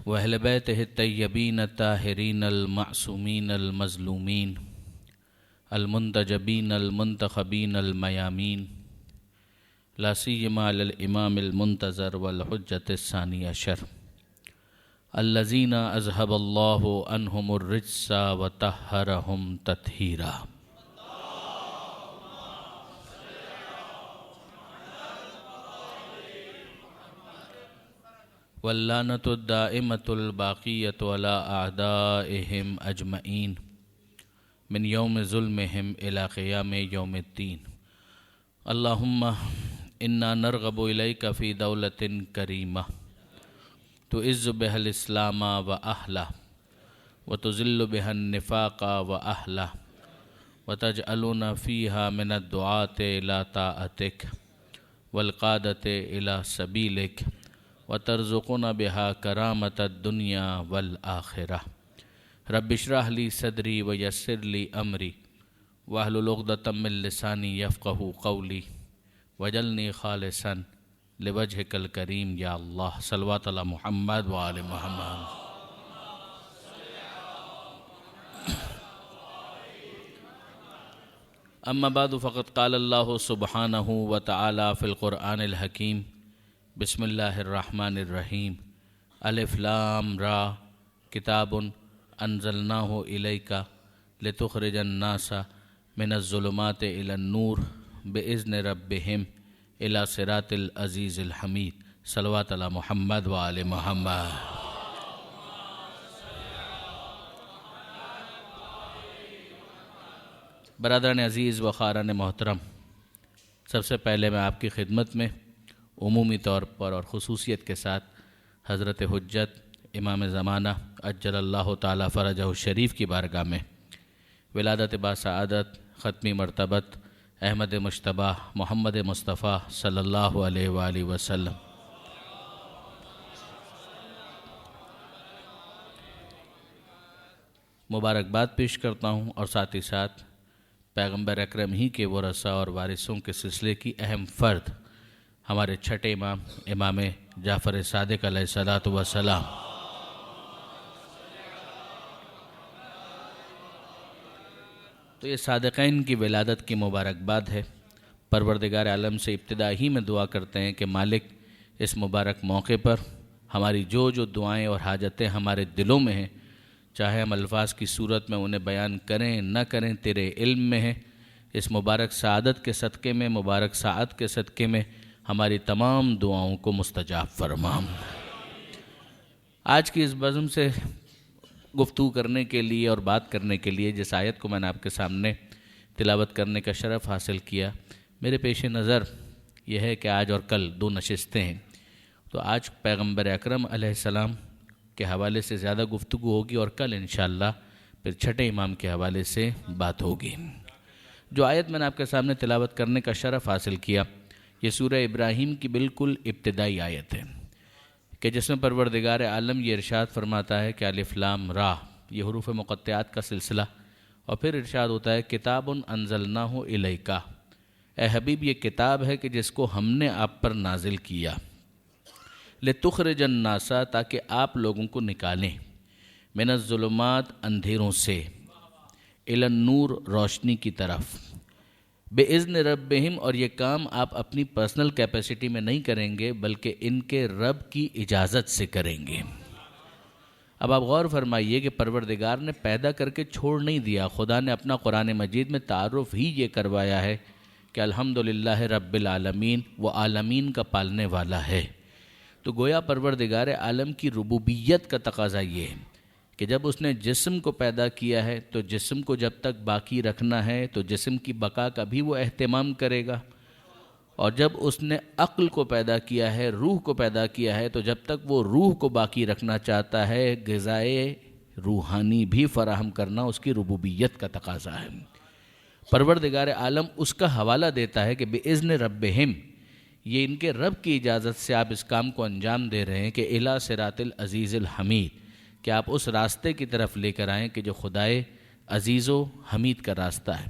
وأهل بيته الطيبين الطاهرين المعصومين المظلومين المنتجبين المنتخبين الميامين لا سيما على الإمام المنتظر والحجة الثاني عشر الذين أذهب الله عنهم الرجس وطهرهم تطهيرا. واللعنة الدائمة الباقية على أعدائهم أجمعين من يوم ظلمهم إلى قيام يوم الدين. اللهم إنا نرغب إليك في دولة كريمة تعز بها الإسلام وأهله وتذل بها النفاق وأهله وتجعلنا فيها من الدعاة إلى طاعتك والقادة إلى سبيلك وترزقنا بها كرامة الدنيا والآخرة. رب اشرح لي صدري ويسر لي أمري واحلل عقدة من لساني يفقهوا قولي واجعلني خالصا لوجهك الكريم يا الله. صلوات على محمد وآل محمد. أما بعد فقد قال الله سبحانه وتعالى في القرآن الحكيم بسم الله الرحمن الرحيم الف لام را کتاب انزلناه إليك لتخرج الناس من الظلمات إلى النور بإذن ربهم إلى صراط العزيز الحميد. صلوات على محمد وآل محمد. برادران عزیز و خاران محترم، سب سے پہلے میں آپ کی خدمت میں عمومی طور پر اور خصوصیت کے ساتھ حضرت حجت امام زمانہ عجل اللہ تعالی فرجہ الشریف کی بارگاہ میں ولادت باسعادت ختمی مرتبت احمد مجتبیٰ محمد مصطفیٰ صلی اللہ علیہ وآلہ وسلم مبارکباد پیش کرتا ہوں، اور ساتھ ہی ساتھ پیغمبر اکرم ہی کے ورثاء اور وارثوں کے سلسلے کی اہم فرد ہمارے چھٹے امام امام جعفر صادق علیہ الصلاۃ والسلام تو یہ صادقین کی ولادت کی مبارکباد ہے. پروردگار عالم سے ابتدا ہی میں دعا کرتے ہیں کہ مالک اس مبارک موقع پر ہماری جو دعائیں اور حاجتیں ہمارے دلوں میں ہیں، چاہے ہم الفاظ کی صورت میں انہیں بیان کریں نہ کریں، تیرے علم میں ہے. اس مبارک سعادت کے صدقے میں، مبارک ساعت کے صدقے میں ہماری تمام دعاؤں کو مستجاب فرما. آج کی اس بزم سے گفتگو کرنے کے لیے اور بات کرنے کے لیے جس آیت کو میں نے آپ کے سامنے تلاوت کرنے کا شرف حاصل کیا، میرے پیش نظر یہ ہے کہ آج اور کل دو نشستیں ہیں، تو آج پیغمبر اکرم علیہ السلام کے حوالے سے زیادہ گفتگو ہوگی اور کل انشاءاللہ پھر چھٹے امام کے حوالے سے بات ہوگی. جو آیت میں نے آپ کے سامنے تلاوت کرنے کا شرف حاصل کیا، یہ سورہ ابراہیم کی بالکل ابتدائی آیت ہے کہ جس میں پروردگار عالم یہ ارشاد فرماتا ہے کہ الف لام را، یہ حروف مقطعات کا سلسلہ، اور پھر ارشاد ہوتا ہے کتاب انزلناہ الیک، اے حبیب یہ کتاب ہے کہ جس کو ہم نے آپ پر نازل کیا، لتخرج الناس تاکہ آپ لوگوں کو نکالیں، من الظلمات اندھیروں سے، الی النور روشنی کی طرف، بِإِذْنِ رَبِّهِمْ اور یہ کام آپ اپنی پرسنل کیپیسٹی میں نہیں کریں گے بلکہ ان کے رب کی اجازت سے کریں گے. اب آپ غور فرمائیے کہ پروردگار نے پیدا کر کے چھوڑ نہیں دیا، خدا نے اپنا قرآن مجید میں تعارف ہی یہ کروایا ہے کہ الحمدللہ رب العالمین، وہ عالمین کا پالنے والا ہے. تو گویا پروردگار عالم کی ربوبیت کا تقاضا یہ ہے کہ جب اس نے جسم کو پیدا کیا ہے تو جسم کو جب تک باقی رکھنا ہے تو جسم کی بقا کا بھی وہ اہتمام کرے گا، اور جب اس نے عقل کو پیدا کیا ہے، روح کو پیدا کیا ہے، تو جب تک وہ روح کو باقی رکھنا چاہتا ہے غذائے روحانی بھی فراہم کرنا اس کی ربوبیت کا تقاضا ہے. پروردگار عالم اس کا حوالہ دیتا ہے کہ بِإِذْنِ رَبِّهِمْ، یہ ان کے رب کی اجازت سے آپ اس کام کو انجام دے رہے ہیں کہ اِلَى صراط العزیز الحمید، کہ آپ اس راستے کی طرف لے کر آئیں کہ جو خدائے عزیز و حمید کا راستہ ہے.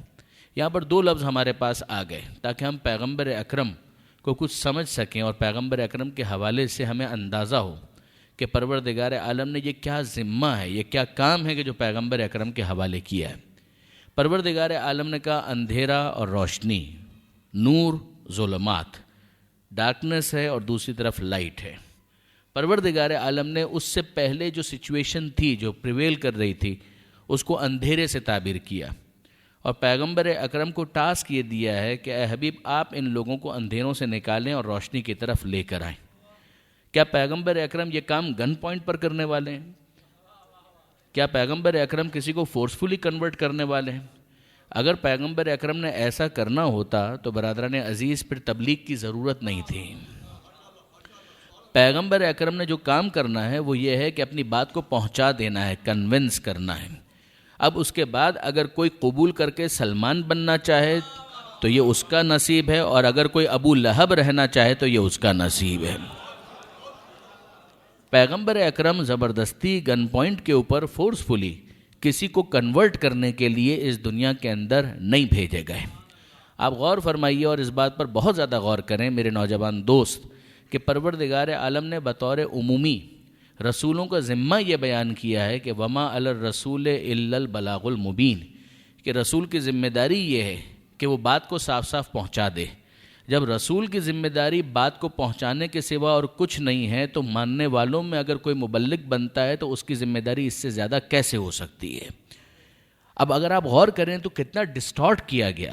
یہاں پر دو لفظ ہمارے پاس آ گئے تاکہ ہم پیغمبر اکرم کو کچھ سمجھ سکیں اور پیغمبر اکرم کے حوالے سے ہمیں اندازہ ہو کہ پروردگار عالم نے یہ کیا ذمہ ہے، یہ کیا کام ہے کہ جو پیغمبر اکرم کے حوالے کیا ہے۔ پروردگار عالم نے کہا اندھیرا اور روشنی، نور ظلمات، ڈارکنس ہے اور دوسری طرف لائٹ ہے۔ پروردگار عالم نے اس سے پہلے جو سچویشن تھی، جو پریویل کر رہی تھی، اس کو اندھیرے سے تعبیر کیا، اور پیغمبر اکرم کو ٹاسک یہ دیا ہے کہ اے حبیب آپ ان لوگوں کو اندھیروں سے نکالیں اور روشنی کی طرف لے کر آئیں۔ کیا پیغمبر اکرم یہ کام گن پوائنٹ پر کرنے والے ہیں؟ کیا پیغمبر اکرم کسی کو فورسفلی کنورٹ کرنے والے ہیں؟ اگر پیغمبر اکرم نے ایسا کرنا ہوتا تو برادران عزیز پھر تبلیغ کی ضرورت نہیں تھی۔ پیغمبر اکرم نے جو کام کرنا ہے وہ یہ ہے کہ اپنی بات کو پہنچا دینا ہے، کنونس کرنا ہے۔ اب اس کے بعد اگر کوئی قبول کر کے سلمان بننا چاہے تو یہ اس کا نصیب ہے، اور اگر کوئی ابو لہب رہنا چاہے تو یہ اس کا نصیب ہے۔ پیغمبر اکرم زبردستی گن پوائنٹ کے اوپر فورسفلی کسی کو کنورٹ کرنے کے لیے اس دنیا کے اندر نہیں بھیجے گئے۔ آپ غور فرمائیے اور اس بات پر بہت زیادہ غور کریں میرے نوجوان دوست، کہ پروردگار عالم نے بطور عمومی رسولوں کا ذمہ یہ بیان کیا ہے کہ وما علی الرسول الا البلاغ المبین، کہ رسول کی ذمہ داری یہ ہے کہ وہ بات کو صاف صاف پہنچا دے۔ جب رسول کی ذمہ داری بات کو پہنچانے کے سوا اور کچھ نہیں ہے تو ماننے والوں میں اگر کوئی مبلغ بنتا ہے تو اس کی ذمہ داری اس سے زیادہ کیسے ہو سکتی ہے؟ اب اگر آپ غور کریں تو کتنا ڈسٹارٹ کیا گیا،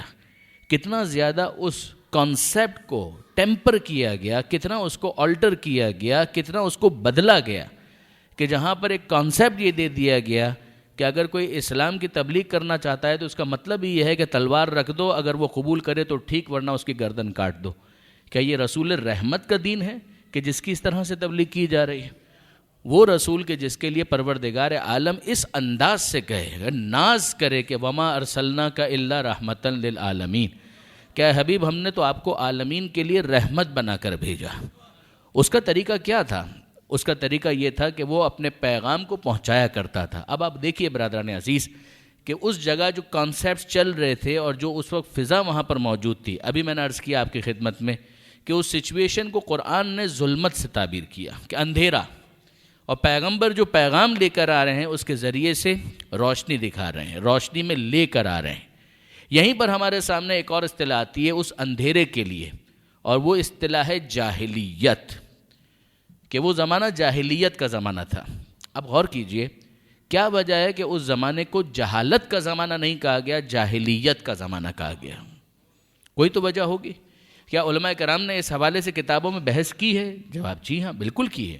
کتنا زیادہ اس کانسیپٹ کو ٹیمپر کیا گیا، کتنا اس کو آلٹر کیا گیا، کتنا اس کو بدلا گیا، کہ جہاں پر ایک کانسیپٹ یہ دے دیا گیا کہ اگر کوئی اسلام کی تبلیغ کرنا چاہتا ہے تو اس کا مطلب ہی یہ ہے کہ تلوار رکھ دو، اگر وہ قبول کرے تو ٹھیک ورنہ اس کی گردن کاٹ دو۔ کیا یہ رسول رحمت کا دین ہے کہ جس کی اس طرح سے تبلیغ کی جا رہی ہے؟ وہ رسول کے جس کے لیے پروردگار عالم اس انداز سے کہے، ناز کرے کہ وما ارسلناک الا رحمتا للعالمین، کہ حبیب ہم نے تو آپ کو عالمین کے لیے رحمت بنا کر بھیجا۔ اس کا طریقہ کیا تھا؟ اس کا طریقہ یہ تھا کہ وہ اپنے پیغام کو پہنچایا کرتا تھا۔ اب آپ دیکھیے برادران عزیز کہ اس جگہ جو کانسیپٹس چل رہے تھے اور جو اس وقت فضا وہاں پر موجود تھی، ابھی میں نے عرض کیا آپ کی خدمت میں کہ اس سچویشن کو قرآن نے ظلمت سے تعبیر کیا کہ اندھیرا، اور پیغمبر جو پیغام لے کر آ رہے ہیں اس کے ذریعے سے روشنی دکھا رہے ہیں، روشنی میں لے کر آ رہے ہیں۔ یہیں پر ہمارے سامنے ایک اور اصطلاح آتی ہے اس اندھیرے کے لیے، اور وہ اصطلاح ہے جاہلیت، کہ وہ زمانہ جاہلیت کا زمانہ تھا۔ اب غور کیجئے کیا وجہ ہے کہ اس زمانے کو جہالت کا زمانہ نہیں کہا گیا، جاہلیت کا زمانہ کہا گیا؟ کوئی تو وجہ ہوگی۔ کیا علماء کرام نے اس حوالے سے کتابوں میں بحث کی ہے؟ جواب جی ہاں، بالکل کی ہے۔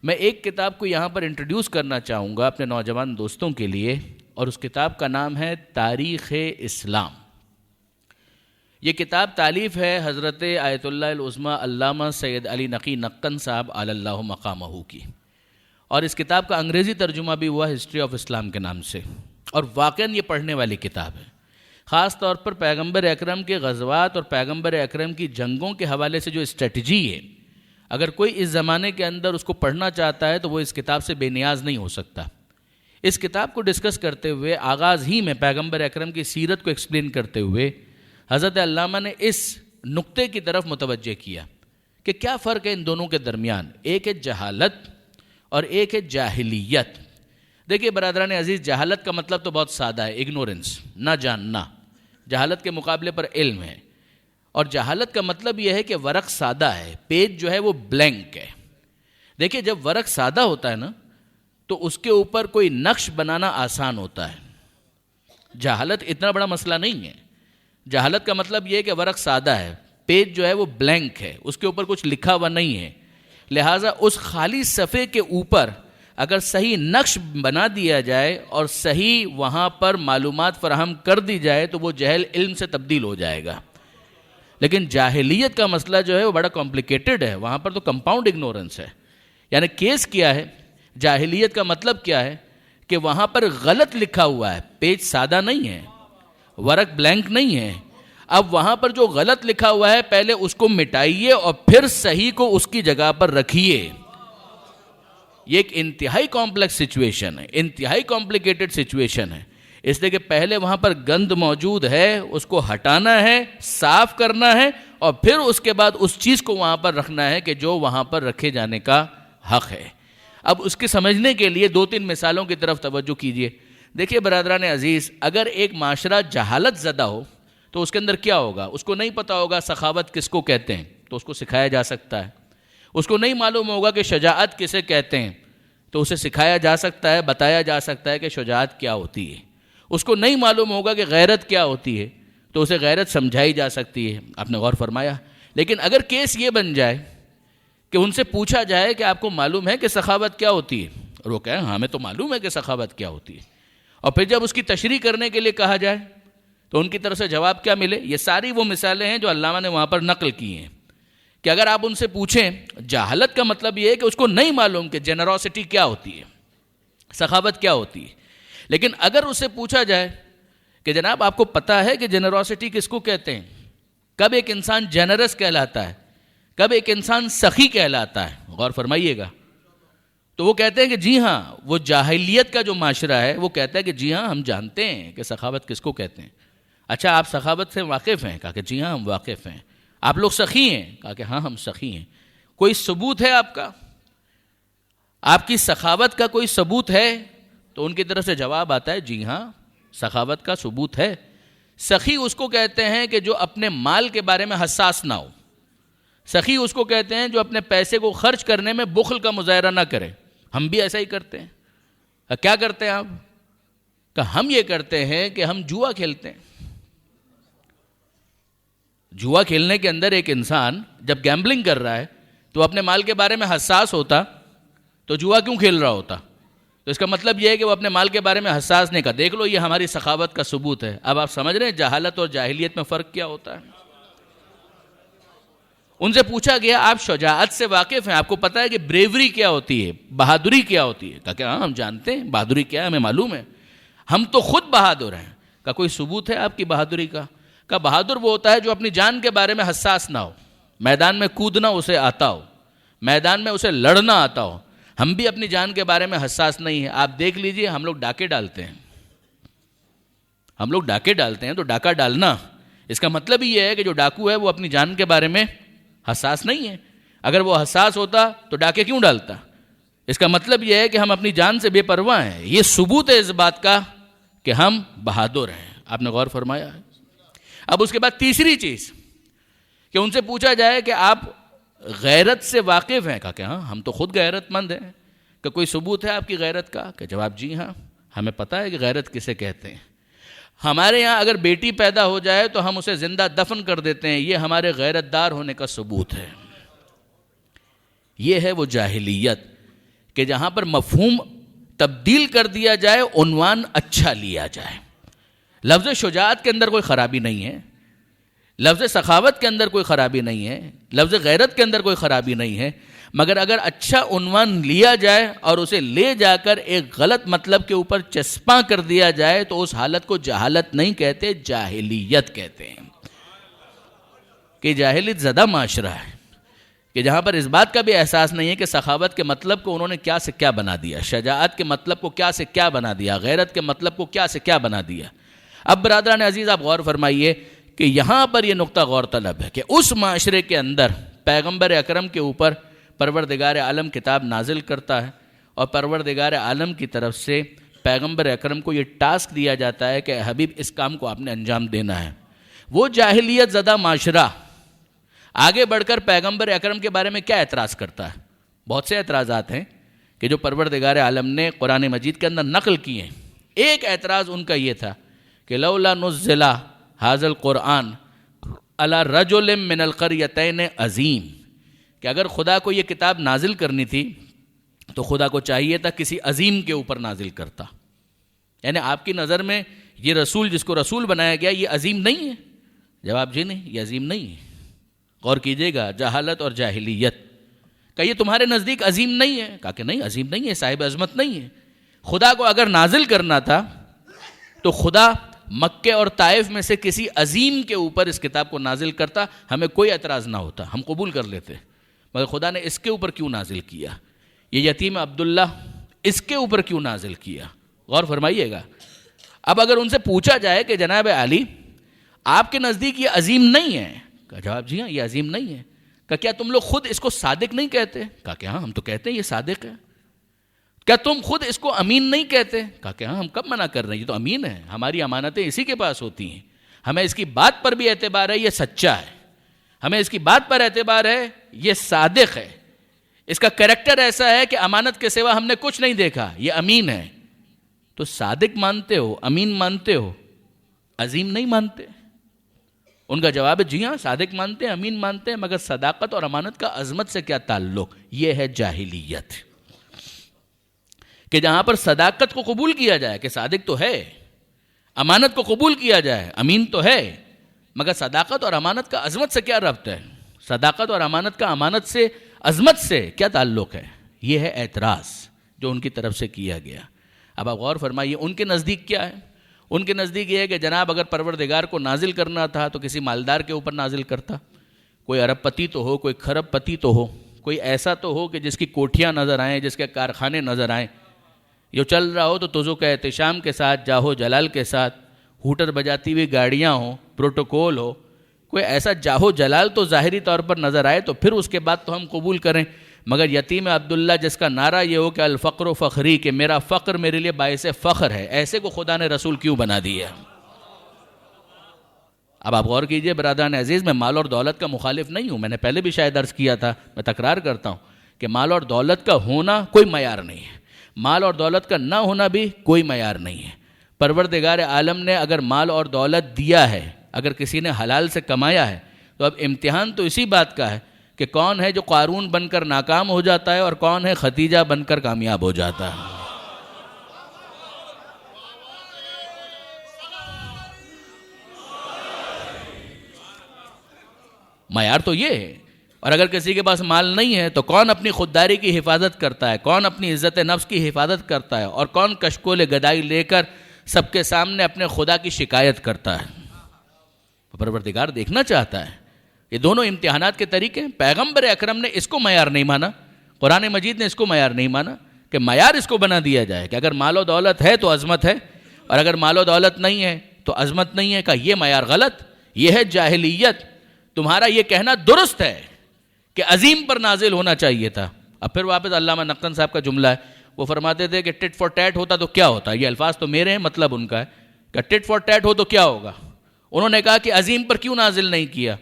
میں ایک کتاب کو یہاں پر انٹروڈیوس کرنا چاہوں گا اپنے نوجوان دوستوں کے لیے، اور اس کتاب کا نام ہے تاریخ اسلام۔ یہ کتاب تالیف ہے حضرت آیت اللہ العظمی علامہ سید علی نقی نقن صاحب علی اللہ مقامہ کی، اور اس کتاب کا انگریزی ترجمہ بھی ہوا ہسٹری آف اسلام کے نام سے، اور واقعاً یہ پڑھنے والی کتاب ہے۔ خاص طور پر پیغمبر اکرم کے غزوات اور پیغمبر اکرم کی جنگوں کے حوالے سے جو اسٹریٹجی ہے، اگر کوئی اس زمانے کے اندر اس کو پڑھنا چاہتا ہے تو وہ اس کتاب سے بے نیاز نہیں ہو سکتا۔ اس کتاب کو ڈسکس کرتے ہوئے آغاز ہی میں پیغمبر اکرم کی سیرت کو ایکسپلین کرتے ہوئے حضرت علامہ نے اس نقطے کی طرف متوجہ کیا کہ کیا فرق ہے ان دونوں کے درمیان، ایک ہے جہالت اور ایک ہے جاہلیت۔ دیکھیے برادران عزیز، جہالت کا مطلب تو بہت سادہ ہے، اگنورنس، نہ جاننا۔ جہالت کے مقابلے پر علم ہے، اور جہالت کا مطلب یہ ہے کہ ورق سادہ ہے، پیج جو ہے وہ بلینک ہے۔ دیکھیے جب ورق سادہ ہوتا ہے نا تو اس کے اوپر کوئی نقش بنانا آسان ہوتا ہے۔ جہالت اتنا بڑا مسئلہ نہیں ہے۔ جہالت کا مطلب یہ ہے کہ ورق سادہ ہے، پیج جو ہے وہ بلینک ہے، اس کے اوپر کچھ لکھا ہوا نہیں ہے، لہٰذا اس خالی صفحے کے اوپر اگر صحیح نقش بنا دیا جائے اور صحیح وہاں پر معلومات فراہم کر دی جائے تو وہ جہل علم سے تبدیل ہو جائے گا۔ لیکن جاہلیت کا مسئلہ جو ہے وہ بڑا کمپلیکیٹڈ ہے، وہاں پر تو کمپاؤنڈ اگنورنس ہے۔ یعنی کیس کیا ہے، جاہلیت کا مطلب کیا ہے کہ وہاں پر غلط لکھا ہوا ہے، پیج سادہ نہیں ہے، ورق بلینک نہیں ہے۔ اب وہاں پر جو غلط لکھا ہوا ہے پہلے اس کو مٹائیے اور پھر صحیح کو اس کی جگہ پر رکھیے۔ یہ ایک انتہائی کمپلیکس سچویشن ہے، انتہائی کمپلیکیٹڈ سچویشن ہے، اس لیے کہ پہلے وہاں پر گند موجود ہے، اس کو ہٹانا ہے، صاف کرنا ہے، اور پھر اس کے بعد اس چیز کو وہاں پر رکھنا ہے کہ جو وہاں پر رکھے جانے کا حق ہے۔ اب اس کے سمجھنے کے لیے 2-3 مثالوں کی طرف توجہ کیجیے. دیکھیے برادران عزیز، اگر ایک معاشرہ جہالت زدہ ہو تو اس کے اندر کیا ہوگا؟ اس کو نہیں پتا ہوگا سخاوت کس کو کہتے ہیں تو اس کو سکھایا جا سکتا ہے. اس کو نہیں معلوم ہوگا کہ شجاعت کسے کہتے ہیں تو اسے سکھایا جا سکتا ہے، بتایا جا سکتا ہے کہ شجاعت کیا ہوتی ہے. اس کو نہیں معلوم ہوگا کہ غیرت کیا ہوتی ہے تو اسے غیرت سمجھائی جا سکتی ہے. آپ نے غور فرمایا؟ لیکن اگر کیس یہ بن جائے کہ ان سے پوچھا جائے کہ آپ کو معلوم ہے کہ سخاوت کیا ہوتی ہے، اور وہ کہیں ہاں ہمیں تو معلوم ہے کہ سخاوت کیا ہوتی ہے، اور پھر جب اس کی تشریح کرنے کے لیے کہا جائے تو ان کی طرف سے جواب کیا ملے؟ یہ ساری وہ مثالیں ہیں جو علامہ نے وہاں پر نقل کی ہیں کہ اگر آپ ان سے پوچھیں، جہالت کا مطلب یہ ہے کہ اس کو نہیں معلوم کہ جنروسٹی کیا ہوتی ہے، سخاوت کیا ہوتی ہے. لیکن اگر اس سے پوچھا جائے کہ جناب آپ کو پتا ہے کہ جنروسٹی کس کو کہتے ہیں، کب ایک انسان جنرس کہلاتا ہے، کب ایک انسان سخی کہلاتا ہے، غور فرمائیے گا، تو وہ کہتے ہیں کہ جی ہاں، وہ جاہلیت کا جو معاشرہ ہے وہ کہتا ہے کہ جی ہاں ہم جانتے ہیں کہ سخاوت کس کو کہتے ہیں. اچھا آپ سخاوت سے واقف ہیں؟ کہا کہ جی ہاں ہم واقف ہیں. آپ لوگ سخی ہیں؟ کہا کہ ہاں ہم سخی ہیں. کوئی ثبوت ہے آپ کا؟ آپ کی سخاوت کا کوئی ثبوت ہے؟ تو ان کی طرف سے جواب آتا ہے جی ہاں سخاوت کا ثبوت ہے. سخی اس کو کہتے ہیں کہ جو اپنے مال کے بارے میں حساس نہ ہو. سخی اس کو کہتے ہیں جو اپنے پیسے کو خرچ کرنے میں بخل کا مظاہرہ نہ کرے. ہم بھی ایسا ہی کرتے ہیں. کیا کرتے ہیں آپ؟ کہ ہم یہ کرتے ہیں کہ ہم جوا کھیلتے ہیں. جوا کھیلنے کے اندر ایک انسان جب گیمبلنگ کر رہا ہے تو اپنے مال کے بارے میں حساس ہوتا تو جوا کیوں کھیل رہا ہوتا؟ تو اس کا مطلب یہ ہے کہ وہ اپنے مال کے بارے میں حساس نہیں. کا دیکھ لو یہ ہماری سخاوت کا ثبوت ہے. اب آپ سمجھ رہے ہیں جہالت اور جاہلیت میں فرق کیا ہوتا ہے؟ ان سے پوچھا گیا آپ شجاعت سے واقف ہیں، آپ کو پتا ہے کہ بریوری کیا ہوتی ہے، بہادری کیا ہوتی ہے؟ کہا کہ ہاں ہم جانتے ہیں بہادری کیا ہے، ہمیں معلوم ہے، ہم تو خود بہادر ہیں. کہا کوئی ثبوت ہے آپ کی بہادری کا؟ کہا بہادر وہ ہوتا ہے جو اپنی جان کے بارے میں حساس نہ ہو، میدان میں کودنا اسے آتا ہو، میدان میں اسے لڑنا آتا ہو. ہم بھی اپنی جان کے بارے میں حساس نہیں ہیں. آپ دیکھ لیجئے ہم لوگ ڈاکے ڈالتے ہیں، ہم لوگ ڈاکے ڈالتے ہیں تو ڈاکہ ڈالنا اس کا مطلب ہی یہ ہے کہ جو ڈاکو ہے وہ اپنی جان کے بارے میں حساس نہیں ہے. اگر وہ حساس ہوتا تو ڈاکے کیوں ڈالتا؟ اس کا مطلب یہ ہے کہ ہم اپنی جان سے بے پرواہ ہیں. یہ ثبوت ہے اس بات کا کہ ہم بہادر ہیں. آپ نے غور فرمایا ہے؟ اب اس کے بعد تیسری چیز کہ ان سے پوچھا جائے کہ آپ غیرت سے واقف ہیں؟ کہا کہ ہاں ہم تو خود غیرت مند ہیں. کہ کوئی ثبوت ہے آپ کی غیرت کا؟ کہ جواب جی ہاں ہمیں پتہ ہے کہ غیرت کسے کہتے ہیں. ہمارے یہاں اگر بیٹی پیدا ہو جائے تو ہم اسے زندہ دفن کر دیتے ہیں، یہ ہمارے غیرت دار ہونے کا ثبوت ہے. یہ ہے وہ جاہلیت کہ جہاں پر مفہوم تبدیل کر دیا جائے، عنوان اچھا لیا جائے. لفظ شجاعت کے اندر کوئی خرابی نہیں ہے، لفظ سخاوت کے اندر کوئی خرابی نہیں ہے، لفظ غیرت کے اندر کوئی خرابی نہیں ہے، مگر اگر اچھا عنوان لیا جائے اور اسے لے جا کر ایک غلط مطلب کے اوپر چسپاں کر دیا جائے تو اس حالت کو جہالت نہیں کہتے، جاہلیت کہتے ہیں. کہ جاہلیت زدہ معاشرہ ہے کہ جہاں پر اس بات کا بھی احساس نہیں ہے کہ سخاوت کے مطلب کو انہوں نے کیا سے کیا بنا دیا، شجاعت کے مطلب کو کیا سے کیا بنا دیا، غیرت کے مطلب کو کیا سے کیا بنا دیا. اب برادران عزیز آپ غور فرمائیے کہ یہاں پر یہ نقطہ غور طلب ہے کہ اس معاشرے کے اندر پیغمبر اکرم کے اوپر پروردگار عالم کتاب نازل کرتا ہے اور پروردگار عالم کی طرف سے پیغمبر اکرم کو یہ ٹاسک دیا جاتا ہے کہ حبیب اس کام کو آپ نے انجام دینا ہے. وہ جاہلیت زدہ معاشرہ آگے بڑھ کر پیغمبر اکرم کے بارے میں کیا اعتراض کرتا ہے؟ بہت سے اعتراضات ہیں کہ جو پروردگار عالم نے قرآن مجید کے اندر نقل کیے ہیں. ایک اعتراض ان کا یہ تھا کہ لولا نزل ھذا القرآن علی رجل من القریتین عظیم، کہ اگر خدا کو یہ کتاب نازل کرنی تھی تو خدا کو چاہیے تھا کسی عظیم کے اوپر نازل کرتا. یعنی آپ کی نظر میں یہ رسول جس کو رسول بنایا گیا یہ عظیم نہیں ہے؟ جواب جی نہیں، یہ عظیم نہیں ہے. غور کیجئے گا، جہالت اور جاہلیت. کہ یہ تمہارے نزدیک عظیم نہیں ہے؟ کہا کہ نہیں عظیم نہیں ہے، صاحب عظمت نہیں ہے. خدا کو اگر نازل کرنا تھا تو خدا مکے اور طائف میں سے کسی عظیم کے اوپر اس کتاب کو نازل کرتا، ہمیں کوئی اعتراض نہ ہوتا، ہم قبول کر لیتے. مگر خدا نے اس کے اوپر کیوں نازل کیا؟ یہ یتیم عبداللہ اس کے اوپر کیوں نازل کیا؟ غور فرمائیے گا. اب اگر ان سے پوچھا جائے کہ جناب علی آپ کے نزدیک یہ عظیم نہیں ہے؟ کہا جواب جی ہاں یہ عظیم نہیں ہے. کہا کیا تم لوگ خود اس کو صادق نہیں کہتے؟ کہا کہ ہاں ہم تو کہتے ہیں یہ صادق ہے. کیا تم خود اس کو امین نہیں کہتے؟ کہا کہ ہاں ہم کب منع کر رہے ہیں، یہ تو امین ہے، ہماری امانتیں اسی کے پاس ہوتی ہیں، ہمیں اس کی بات پر بھی اعتبار ہے، یہ سچا ہے، ہمیں اس کی بات پر اعتبار ہے، یہ صادق ہے، اس کا کریکٹر ایسا ہے کہ امانت کے سوا ہم نے کچھ نہیں دیکھا، یہ امین ہے۔ تو صادق مانتے ہو، امین مانتے ہو، عظیم نہیں مانتے؟ ان کا جواب ہے جی ہاں صادق مانتے ہیں، امین مانتے ہیں، مگر صداقت اور امانت کا عظمت سے کیا تعلق؟ یہ ہے جاہلیت، کہ جہاں پر صداقت کو قبول کیا جائے کہ صادق تو ہے، امانت کو قبول کیا جائے امین تو ہے، مگر صداقت اور امانت کا عظمت سے کیا ربط ہے؟ صداقت اور امانت کا امانت سے، عظمت سے کیا تعلق ہے؟ یہ ہے اعتراض جو ان کی طرف سے کیا گیا۔ اب آپ غور فرمائیے ان کے نزدیک کیا ہے؟ ان کے نزدیک یہ ہے کہ جناب اگر پروردگار کو نازل کرنا تھا تو کسی مالدار کے اوپر نازل کرتا، کوئی ارب پتی تو ہو، کوئی کھرب پتی تو ہو، کوئی ایسا تو ہو کہ جس کی کوٹھیاں نظر آئیں، جس کے کارخانے نظر آئیں، جو چل رہا ہو تو تزک احتشام کے ساتھ، جاہو جلال کے ساتھ، ہوٹر بجاتی ہوئی گاڑیاں ہوں، پروٹوکول ہو، کوئی ایسا جاہو جلال تو ظاہری طور پر نظر آئے تو پھر اس کے بعد تو ہم قبول کریں۔ مگر یتیم عبداللہ جس کا نعرہ یہ ہو کہ الفقر و فخری، کہ میرا فقر میرے لیے باعث فخر ہے، ایسے کو خدا نے رسول کیوں بنا دیا؟ اب آپ غور کیجئے برادران عزیز، میں مال اور دولت کا مخالف نہیں ہوں، میں نے پہلے بھی شاید عرض کیا تھا، میں تکرار کرتا ہوں کہ مال اور دولت کا ہونا کوئی معیار نہیں ہے، مال اور دولت کا نہ ہونا بھی کوئی معیار نہیں ہے۔ پروردگار عالم نے اگر مال اور دولت دیا ہے، اگر کسی نے حلال سے کمایا ہے، تو اب امتحان تو اسی بات کا ہے کہ کون ہے جو قارون بن کر ناکام ہو جاتا ہے اور کون ہے ختیجہ بن کر کامیاب ہو جاتا ہے۔ معیار تو یہ ہے۔ اور اگر کسی کے پاس مال نہیں ہے تو کون اپنی خودداری کی حفاظت کرتا ہے، کون اپنی عزت نفس کی حفاظت کرتا ہے، اور کون کشکول گدائی لے کر سب کے سامنے اپنے خدا کی شکایت کرتا ہے؟ پروردگار دیکھنا چاہتا ہے۔ یہ دونوں امتحانات کے طریقے ہیں۔ پیغمبر اکرم نے اس کو معیار نہیں مانا، قرآن مجید نے اس کو معیار نہیں مانا کہ معیار اس کو بنا دیا جائے کہ اگر مال و دولت ہے تو عظمت ہے، اور اگر مال و دولت نہیں ہے تو عظمت نہیں ہے۔ کہ یہ معیار غلط، یہ ہے جاہلیت۔ تمہارا یہ کہنا درست ہے کہ عظیم پر نازل ہونا چاہیے تھا۔ اب پھر واپس علامہ نقطن صاحب کا جملہ ہے، وہ فرماتے تھے کہ ٹٹ فور ٹیٹ ہوتا تو کیا ہوتا؟ یہ الفاظ تو میرے ہیں، مطلب ان کا ہے کہ ٹٹ فور ٹیٹ ہو تو کیا ہوگا؟ انہوں نے کہا کہ عظیم پر کیوں نازل نہیں کیا؟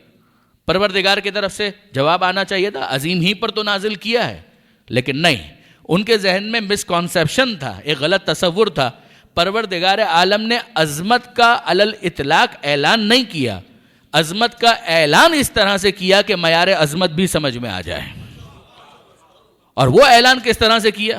پروردگار کی طرف سے جواب آنا چاہیے تھا عظیم ہی پر تو نازل کیا ہے، لیکن نہیں، ان کے ذہن میں مسکانسیپشن تھا، ایک غلط تصور تھا۔ پروردگار عالم نے عظمت کا علی الاطلاق اعلان نہیں کیا، عظمت کا اعلان اس طرح سے کیا کہ معیار عظمت بھی سمجھ میں آ جائے۔ اور وہ اعلان کس طرح سے کیا؟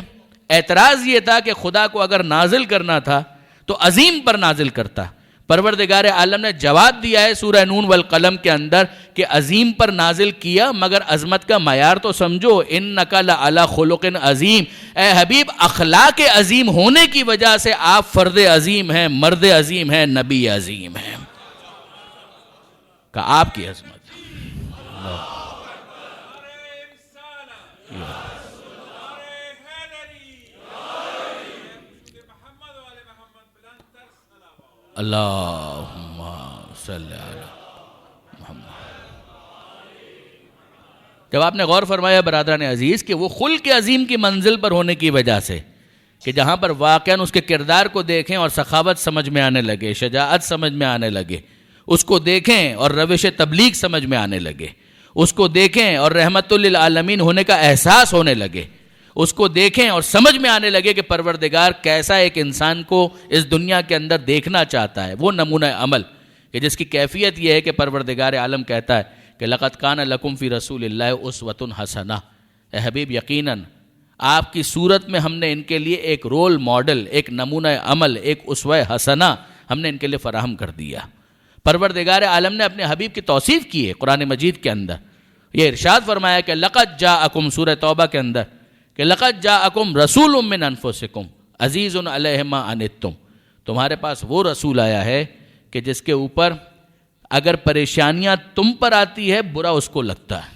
اعتراض یہ تھا کہ خدا کو اگر نازل کرنا تھا تو عظیم پر نازل کرتا۔ پروردگار عالم نے جواب دیا ہے سورہ نون والقلم کے اندر کہ عظیم پر نازل کیا، مگر عظمت کا معیار تو سمجھو، انک لعلی خلق عظیم۔ اے حبیب، اخلاق عظیم ہونے کی وجہ سے آپ فرد عظیم ہیں، مرد عظیم ہیں، نبی عظیم ہیں۔ کہ آپ کی عظمت اللہم صلی علی محمد۔ جب آپ نے غور فرمایا برادران عزیز کہ وہ خلق عظیم کی منزل پر ہونے کی وجہ سے، کہ جہاں پر واقعاً اس کے کردار کو دیکھیں اور سخاوت سمجھ میں آنے لگے، شجاعت سمجھ میں آنے لگے، اس کو دیکھیں اور روش تبلیغ سمجھ میں آنے لگے، اس کو دیکھیں اور رحمت للعالمین ہونے کا احساس ہونے لگے، اس کو دیکھیں اور سمجھ میں آنے لگے کہ پروردگار کیسا ایک انسان کو اس دنیا کے اندر دیکھنا چاہتا ہے، وہ نمونہ عمل کہ جس کی کیفیت یہ ہے کہ پروردگار عالم کہتا ہے کہ لقد کان لکم فی رسول اللہ اسوۃ حسنہ۔ اے حبیب، یقیناً آپ کی صورت میں ہم نے ان کے لیے ایک رول ماڈل، ایک نمونہ عمل، ایک اسوہ حسنہ ہم نے ان کے لیے فراہم کر دیا۔ پروردگار عالم نے اپنے حبیب کی توصیف کی ہے قرآن مجید کے اندر، یہ ارشاد فرمایا کہ لقد جاءکم، سورہ توبہ کے اندر، کہ لقد جاءکم رسول من انفسکم عزیز علیہ ما عنتم، تمہارے پاس وہ رسول آیا ہے کہ جس کے اوپر اگر پریشانیاں تم پر آتی ہے برا اس کو لگتا ہے۔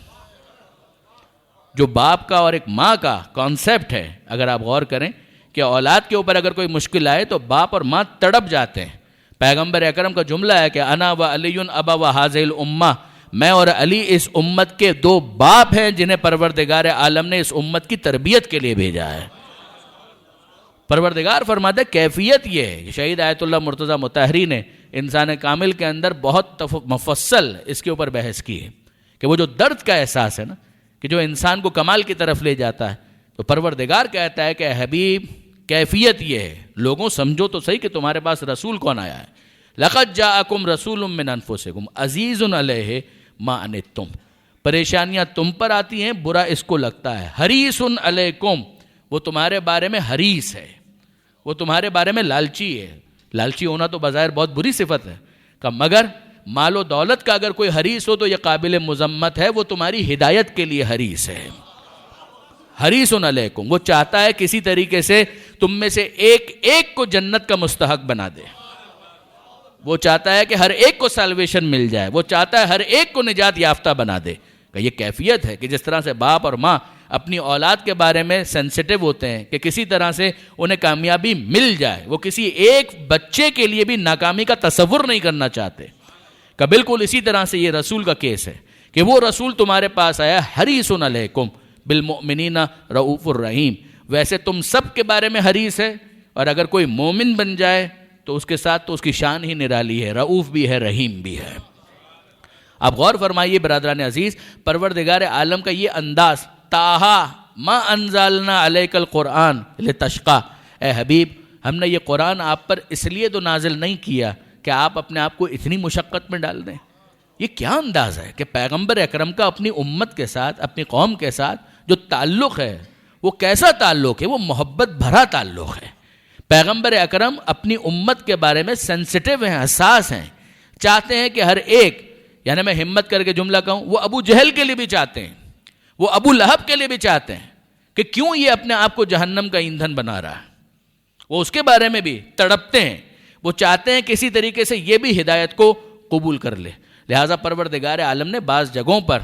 جو باپ کا اور ایک ماں کا کانسیپٹ ہے، اگر آپ غور کریں کہ اولاد کے اوپر اگر کوئی مشکل آئے تو باپ اور ماں تڑپ جاتے ہیں۔ پیغمبر اکرم کا جملہ ہے کہ انا و علی ابا و ہذہ الامہ، میں اور علی اس امت کے دو باپ ہیں جنہیں پروردگار عالم نے اس امت کی تربیت کے لیے بھیجا ہے۔ پروردگار فرماتا ہے کیفیت یہ ہے. شہید آیت اللہ مرتضیٰ مطہری نے انسان کامل کے اندر بہت مفصل اس کے اوپر بحث کی ہے کہ وہ جو درد کا احساس ہے نا کہ جو انسان کو کمال کی طرف لے جاتا ہے، تو پروردگار کہتا ہے کہ اے حبیب کیفیت یہ ہے، لوگوں سمجھو تو صحیح کہ تمہارے پاس رسول کون آیا ہے. لقد جاءکم رسول من انفسکم عزیز علیہ ما عنتم، پریشانیاں تم پر آتی ہیں، برا اس کو لگتا ہے. حریص علیکم، وہ تمہارے بارے میں حریص ہے، وہ تمہارے بارے میں لالچی ہے. لالچی ہونا تو بظاہر بہت بری صفت ہے کہ مگر مال و دولت کا اگر کوئی حریص ہو تو یہ قابل مذمت ہے، وہ تمہاری ہدایت کے لیے حریص ہے. حریص علیکم، وہ چاہتا ہے کسی طریقے سے تم میں سے ایک ایک کو جنت کا مستحق بنا دے. وہ چاہتا ہے کہ ہر ایک کو سیلویشن مل جائے، وہ چاہتا ہے ہر ایک کو نجات یافتہ بنا دے. کہ یہ کیفیت ہے کہ جس طرح سے باپ اور ماں اپنی اولاد کے بارے میں سینسیٹیو ہوتے ہیں کہ کسی طرح سے انہیں کامیابی مل جائے، وہ کسی ایک بچے کے لیے بھی ناکامی کا تصور نہیں کرنا چاہتے. کہ بالکل اسی طرح سے یہ رسول کا کیس ہے کہ وہ رسول تمہارے پاس آیا حریص علیکم بالمؤمنین رؤوف الرحیم. ویسے تم سب کے بارے میں حریص ہے، اور اگر کوئی مومن بن جائے تو اس کے ساتھ تو اس کی شان ہی نرالی ہے، رؤوف بھی ہے رحیم بھی ہے. آپ غور فرمائیے برادران عزیز، پروردگار عالم کا یہ انداز، تاہا ما انزلنا علیک القرآن لتشقی، اے حبیب ہم نے یہ قرآن آپ پر اس لیے تو نازل نہیں کیا کہ آپ اپنے آپ کو اتنی مشقت میں ڈال دیں. یہ کیا انداز ہے کہ پیغمبر اکرم کا اپنی امت کے ساتھ، اپنی قوم کے ساتھ جو تعلق ہے وہ کیسا تعلق ہے؟ وہ محبت بھرا تعلق ہے. پیغمبر اکرم اپنی امت کے بارے میں سینسیٹیو ہیں، حساس ہیں، چاہتے ہیں کہ ہر ایک، یعنی میں ہمت کر کے جملہ کہوں، وہ ابو جہل کے لیے بھی چاہتے ہیں، وہ ابو لہب کے لیے بھی چاہتے ہیں کہ کیوں یہ اپنے آپ کو جہنم کا ایندھن بنا رہا ہے. وہ اس کے بارے میں بھی تڑپتے ہیں، وہ چاہتے ہیں کسی طریقے سے یہ بھی ہدایت کو قبول کر لے. لہٰذا پروردگار عالم نے بعض جگہوں پر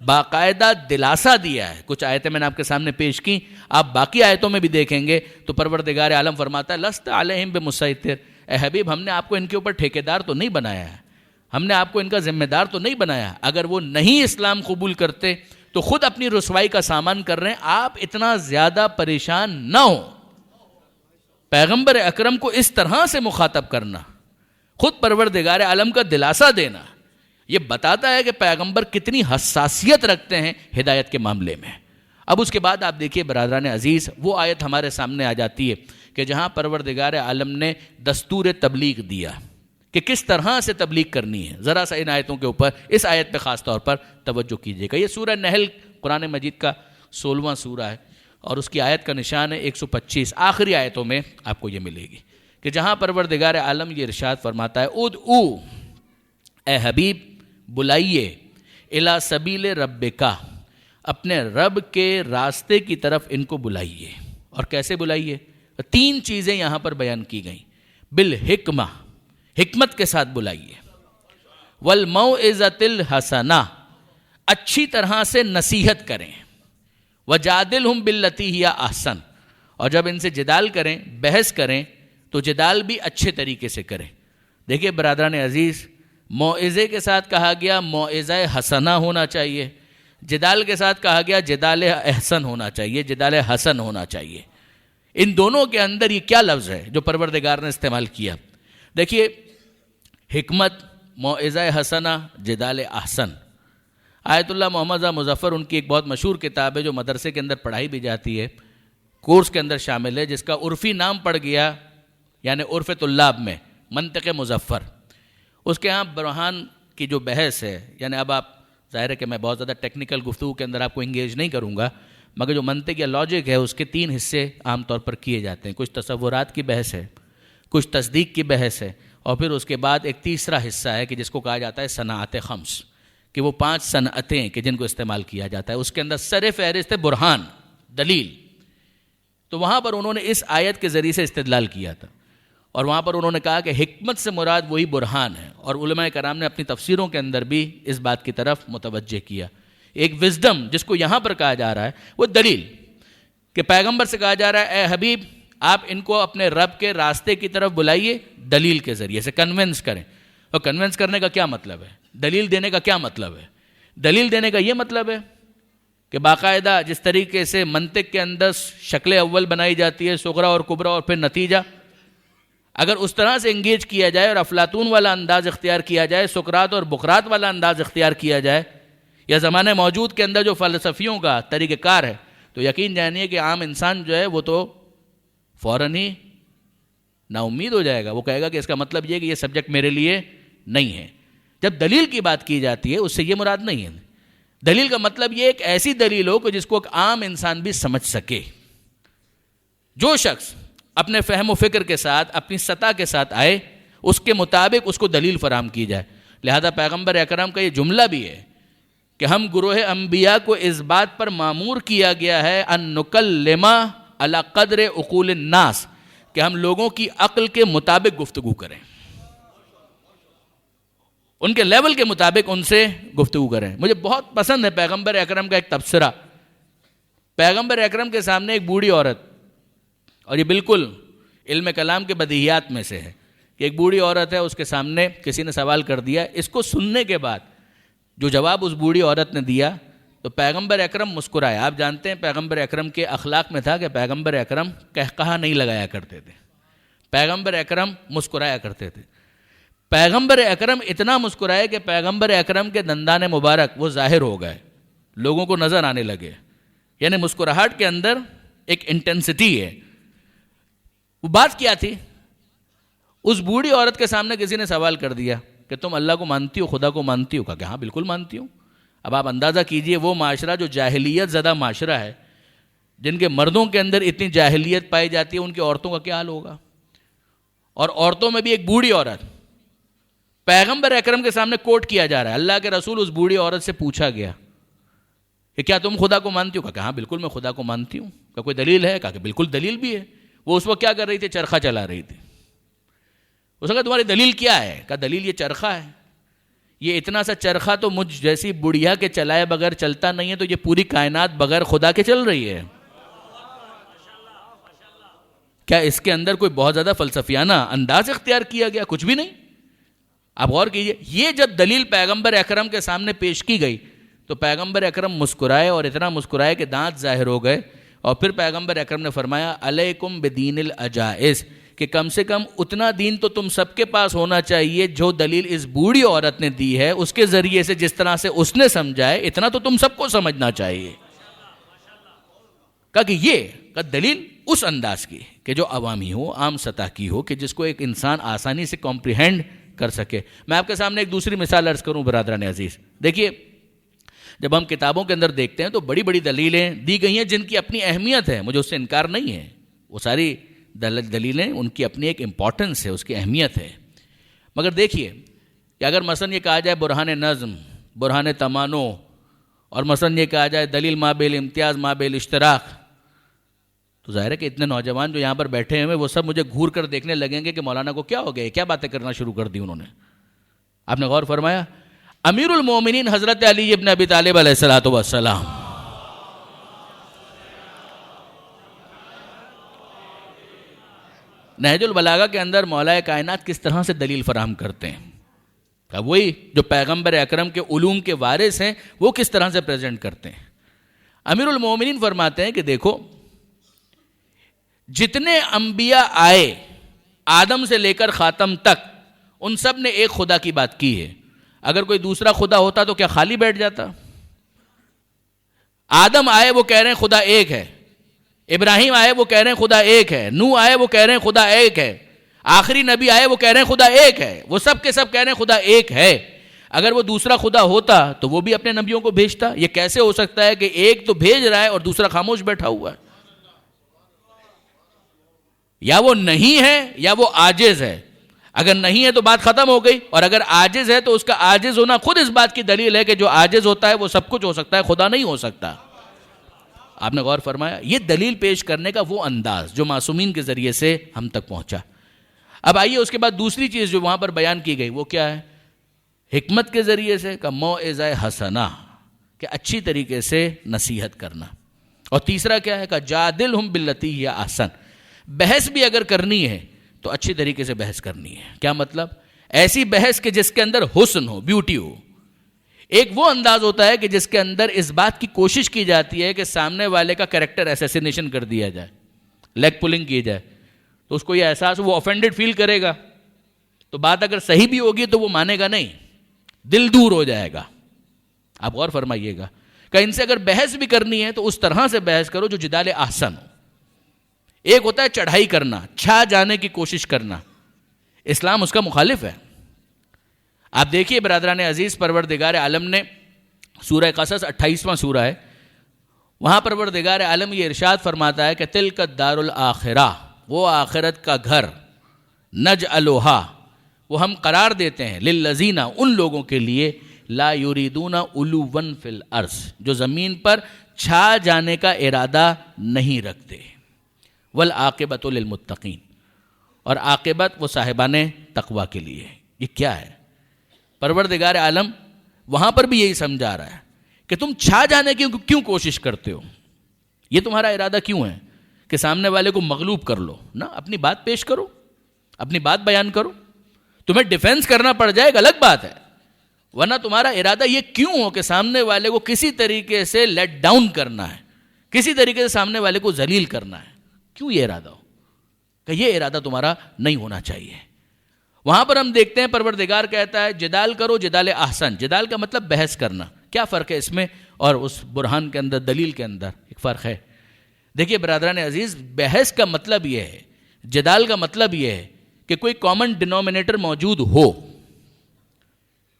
باقاعدہ دلاسا دیا ہے. کچھ آیتیں میں نے آپ کے سامنے پیش کی، آپ باقی آیتوں میں بھی دیکھیں گے تو پروردگار عالم فرماتا ہے لست علیہم بمسیطر، اے حبیب ہم نے آپ کو ان کے اوپر ٹھیکیدار تو نہیں بنایا ہے، ہم نے آپ کو ان کا ذمہ دار تو نہیں بنایا. اگر وہ نہیں اسلام قبول کرتے تو خود اپنی رسوائی کا سامان کر رہے ہیں، آپ اتنا زیادہ پریشان نہ ہو. پیغمبر اکرم کو اس طرح سے مخاطب کرنا، خود پروردگار عالم کا دلاسا دینا، یہ بتاتا ہے کہ پیغمبر کتنی حساسیت رکھتے ہیں ہدایت کے معاملے میں. اب اس کے بعد آپ دیکھیے برادران عزیز، وہ آیت ہمارے سامنے آ جاتی ہے کہ جہاں پروردگار عالم نے دستور تبلیغ دیا کہ کس طرح سے تبلیغ کرنی ہے. ذرا سا ان آیتوں کے اوپر، اس آیت پہ خاص طور پر توجہ کیجیے گا. یہ سورہ نحل قرآن مجید کا 16واں سورہ ہے اور اس کی آیت کا نشان ہے 125. آخری آیتوں میں آپ کو یہ ملے گی کہ جہاں پروردگار عالم یہ ارشاد فرماتا ہے ادعو، اے حبیب بلائیے، الی سبیل ربکا، اپنے رب کے راستے کی طرف ان کو بلائیے. اور کیسے بلائیے؟ 3 چیزیں یہاں پر بیان کی گئیں. بالحکمہ، حکمت کے ساتھ بلائیے، والموعظۃ الحسنہ، اچھی طرح سے نصیحت کریں، وجادلہم باللتی ہی احسن، اور جب ان سے جدال کریں، بحث کریں تو جدال بھی اچھے طریقے سے کریں. دیکھیے برادران عزیز، موعظے کے ساتھ کہا گیا موعظہ حسنہ ہونا چاہیے، جدال کے ساتھ کہا گیا جدال احسن ہونا چاہیے، جدال حسن ہونا چاہیے. ان دونوں کے اندر یہ کیا لفظ ہے جو پروردگار نے استعمال کیا؟ دیکھیے، حکمت، موعظہ حسنہ، جدال احسن. آیت اللہ محمد مظفر ان کی ایک بہت مشہور کتاب ہے جو مدرسے کے اندر پڑھائی بھی جاتی ہے، کورس کے اندر شامل ہے، جس کا عرفی نام پڑ گیا یعنی عرف طلاب میں منطق مظفر. اس کے ہاں برہان کی جو بحث ہے، یعنی اب آپ ظاہر ہے کہ میں بہت زیادہ ٹیکنیکل گفتگو کے اندر آپ کو انگیج نہیں کروں گا، مگر جو منطق یا لاجک ہے اس کے 3 حصے عام طور پر کیے جاتے ہیں. کچھ تصورات کی بحث ہے، کچھ تصدیق کی بحث ہے، اور پھر اس کے بعد ایک تیسرا حصہ ہے کہ جس کو کہا جاتا ہے صنعت خمس، کہ وہ 5 صنعتیں کہ جن کو استعمال کیا جاتا ہے. اس کے اندر سر فہرست ہے برہان، دلیل. تو وہاں پر انہوں نے اس آیت کے ذریعے سے استدلال کیا تھا، اور وہاں پر انہوں نے کہا کہ حکمت سے مراد وہی برہان ہے. اور علماء کرام نے اپنی تفسیروں کے اندر بھی اس بات کی طرف متوجہ کیا. ایک وزڈم جس کو یہاں پر کہا جا رہا ہے وہ دلیل، کہ پیغمبر سے کہا جا رہا ہے اے حبیب آپ ان کو اپنے رب کے راستے کی طرف بلائیے، دلیل کے ذریعے سے کنونس کریں. اور کنونس کرنے کا کیا مطلب ہے؟ دلیل دینے کا کیا مطلب ہے؟ دلیل دینے کا یہ مطلب ہے کہ باقاعدہ جس طریقے سے منطق کے اندر شکل اول بنائی جاتی ہے، صغرا اور کبرا اور پھر نتیجہ، اگر اس طرح سے انگیج کیا جائے اور افلاطون والا انداز اختیار کیا جائے، سقراط اور بقراط والا انداز اختیار کیا جائے، یا زمانے موجود کے اندر جو فلسفیوں کا طریقہ کار ہے، تو یقین جانیے کہ عام انسان جو ہے وہ تو فوراً ہی نا امید ہو جائے گا. وہ کہے گا کہ اس کا مطلب یہ کہ یہ سبجیکٹ میرے لیے نہیں ہے. جب دلیل کی بات کی جاتی ہے اس سے یہ مراد نہیں ہے. دلیل کا مطلب یہ ایک ایسی دلیل ہو کہ جس کو ایک عام انسان بھی سمجھ سکے. جو شخص اپنے فہم و فکر کے ساتھ، اپنی سطح کے ساتھ آئے، اس کے مطابق اس کو دلیل فراہم کی جائے. لہذا پیغمبر اکرم کا یہ جملہ بھی ہے کہ ہم گروہ انبیاء کو اس بات پر مامور کیا گیا ہے ان نکلم علی قدر عقول الناس، کہ ہم لوگوں کی عقل کے مطابق گفتگو کریں، ان کے لیول کے مطابق ان سے گفتگو کریں. مجھے بہت پسند ہے پیغمبر اکرم کا ایک تبصرہ. پیغمبر اکرم کے سامنے ایک بوڑھی عورت، اور یہ بالکل علم کلام کے بدیہیات میں سے ہے کہ ایک بوڑھی عورت ہے، اس کے سامنے کسی نے سوال کر دیا. اس کو سننے کے بعد جو جواب اس بوڑھی عورت نے دیا تو پیغمبر اکرم مسکرائے. آپ جانتے ہیں پیغمبر اکرم کے اخلاق میں تھا کہ پیغمبر اکرم قہقہا نہیں لگایا کرتے تھے، پیغمبر اکرم مسکرایا کرتے تھے. پیغمبر اکرم اتنا مسکرائے کہ پیغمبر اکرم کے دندان مبارک وہ ظاہر ہو گئے، لوگوں کو نظر آنے لگے. یعنی مسکراہٹ کے اندر ایک انٹینسٹی ہے. وہ بات کیا تھی؟ اس بوڑھی عورت کے سامنے کسی نے سوال کر دیا کہ تم اللہ کو مانتی ہو، خدا کو مانتی ہو؟ کہا کہ ہاں بالکل مانتی ہوں. اب آپ اندازہ کیجئے وہ معاشرہ جو جاہلیت زدہ معاشرہ ہے، جن کے مردوں کے اندر اتنی جاہلیت پائی جاتی ہے، ان کی عورتوں کا کیا حال ہوگا؟ اور عورتوں میں بھی ایک بوڑھی عورت. پیغمبر اکرم کے سامنے کوٹ کیا جا رہا ہے. اللہ کے رسول اس بوڑھی عورت سے پوچھا گیا کہ کیا تم خدا کو مانتی ہو؟ کہا کہ ہاں بالکل میں خدا کو مانتی ہوں. کہا کوئی دلیل ہے؟ کہا کہ بالکل دلیل بھی ہے. وہ اس وقت کیا کر رہی تھی؟ چرخہ چلا رہی تھی. اس نے کہا تمہاری دلیل کیا ہے؟ کہا دلیل یہ چرخہ ہے. یہ اتنا سا چرخہ تو مجھ جیسی بڑھیا کے چلائے بغیر چلتا نہیں ہے، تو یہ پوری کائنات بغیر خدا کے چل رہی ہے. کیا اس کے اندر کوئی بہت زیادہ فلسفیانہ انداز اختیار کیا گیا؟ کچھ بھی نہیں. آپ غور کیجئے، یہ جب دلیل پیغمبر اکرم کے سامنے پیش کی گئی تو پیغمبر اکرم مسکرائے، اور اتنا مسکرائے کہ دانت ظاہر ہو گئے. اور پھر پیغمبر اکرم نے فرمایا علیکم بدین العجائز، کہ کم سے کم اتنا دین تو تم سب کے پاس ہونا چاہیے جو دلیل اس بوڑھی عورت نے دی ہے، اس کے ذریعے سے جس طرح سے اس نے سمجھائے، اتنا تو تم سب کو سمجھنا چاہیے. کہا کہ یہ دلیل اس انداز کی کہ جو عوامی ہو، عام سطح کی ہو، کہ جس کو ایک انسان آسانی سے کمپریہینڈ کر سکے. میں آپ کے سامنے ایک دوسری مثال عرض کروں برادران عزیز. دیکھیے، جب ہم کتابوں کے اندر دیکھتے ہیں تو بڑی بڑی دلیلیں دی گئی ہیں جن کی اپنی اہمیت ہے، مجھے اس سے انکار نہیں ہے. وہ ساری دلیلیں ان کی اپنی ایک امپورٹنس ہے، اس کی اہمیت ہے. مگر دیکھیے کہ اگر مثلا یہ کہا جائے برہان نظم، برہان تمانو، اور مثلا یہ کہا جائے دلیل مابل امتیاز مابل اشتراک، تو ظاہر ہے کہ اتنے نوجوان جو یہاں پر بیٹھے ہوئے وہ سب مجھے گھور کر دیکھنے لگیں گے کہ مولانا کو کیا ہو گیا، کیا باتیں کرنا شروع کر دی انہوں نے. آپ نے غور فرمایا؟ امیر المومنین حضرت علی ابن ابی طالب علیہ السلام نہج البلاغہ کے اندر مولا کائنات کس طرح سے دلیل فراہم کرتے ہیں، وہی جو پیغمبر اکرم کے علوم کے وارث ہیں وہ کس طرح سے پریزنٹ کرتے ہیں. امیر المومنین فرماتے ہیں کہ دیکھو، جتنے انبیاء آئے آدم سے لے کر خاتم تک، ان سب نے ایک خدا کی بات کی ہے. اگر کوئی دوسرا خدا ہوتا تو کیا خالی بیٹھ جاتا؟ آدم آئے وہ کہہ رہے ہیں خدا ایک ہے، ابراہیم آئے وہ کہہ رہے ہیں خدا ایک ہے، نوح آئے وہ کہہ رہے ہیں خدا ایک ہے، آخری نبی آئے وہ کہہ رہے ہیں خدا ایک ہے. وہ سب کے سب کہہ رہے ہیں خدا ایک ہے. اگر وہ دوسرا خدا ہوتا تو وہ بھی اپنے نبیوں کو بھیجتا. یہ کیسے ہو سکتا ہے کہ ایک تو بھیج رہا ہے اور دوسرا خاموش بیٹھا ہوا ہے؟ یا وہ نہیں ہے یا وہ عاجز ہے. اگر نہیں ہے تو بات ختم ہو گئی، اور اگر عاجز ہے تو اس کا عاجز ہونا خود اس بات کی دلیل ہے کہ جو عاجز ہوتا ہے وہ سب کچھ ہو سکتا ہے، خدا نہیں ہو سکتا. آپ نے غور فرمایا؟ یہ دلیل پیش کرنے کا وہ انداز جو معصومین کے ذریعے سے ہم تک پہنچا. اب آئیے اس کے بعد دوسری چیز جو وہاں پر بیان کی گئی وہ کیا ہے؟ حکمت کے ذریعے سے کا موعظہ حسنہ، کہ اچھی طریقے سے نصیحت کرنا. اور تیسرا کیا ہے؟ کا جادلہم باللتی ہی احسن، بحث بھی اگر کرنی ہے تو اچھی طریقے سے بحث کرنی ہے. کیا مطلب؟ ایسی بحث کہ جس کے اندر حسن ہو، بیوٹی ہو. ایک وہ انداز ہوتا ہے کہ جس کے اندر اس بات کی کوشش کی جاتی ہے کہ سامنے والے کا کریکٹر اسیسینیشن کر دیا جائے، لیگ پولنگ کی جائے، تو اس کو یہ احساس، وہ آفینڈڈ فیل کرے گا، تو بات اگر صحیح بھی ہوگی تو وہ مانے گا نہیں، دل دور ہو جائے گا. آپ غور فرمائیے گا کہ ان سے اگر بحث بھی کرنی ہے تو اس طرح سے بحث کرو جو جدال احسن ہو. ایک ہوتا ہے چڑھائی کرنا، چھا جانے کی کوشش کرنا، اسلام اس کا مخالف ہے. آپ دیکھیے برادران عزیز، پروردگار عالم نے سورہ قصص 28واں سورہ ہے، وہاں پروردگار عالم یہ ارشاد فرماتا ہے کہ تلک الدار الاخرہ، وہ آخرت کا گھر، نجعلھا، وہ ہم قرار دیتے ہیں، للذین، ان لوگوں کے لیے، لا یریدون علوا فی الارض، جو زمین پر چھا جانے کا ارادہ نہیں رکھتے، والعاقبۃ للمتقین، اور عاقبت وہ صاحبان تقوی کے لیے. یہ کیا ہے؟ پروردگار عالم وہاں پر بھی یہی سمجھا رہا ہے کہ تم چھا جانے کی کیوں کوشش کرتے ہو، یہ تمہارا ارادہ کیوں ہے کہ سامنے والے کو مغلوب کر لو؟ نہ، اپنی بات پیش کرو، اپنی بات بیان کرو. تمہیں ڈیفینس کرنا پڑ جائے ایک الگ بات ہے، ورنہ تمہارا ارادہ یہ کیوں ہو کہ سامنے والے کو کسی طریقے سے لیٹ ڈاؤن کرنا ہے، کسی طریقے سے سامنے والے کو ذلیل کرنا ہے. کیوں یہ ارادہ ہو؟ کہ یہ ارادہ تمہارا نہیں ہونا چاہیے. وہاں پر ہم دیکھتے ہیں پروردگار کہتا ہے جدال کرو، جدال احسن. جدال کا مطلب بحث کرنا. کیا فرق ہے اس میں اور اس برہان کے اندر، دلیل کے اندر؟ ایک فرق ہے. دیکھیے برادران عزیز، بحث کا مطلب یہ ہے، جدال کا مطلب یہ ہے کہ کوئی کامن ڈینومینیٹر موجود ہو،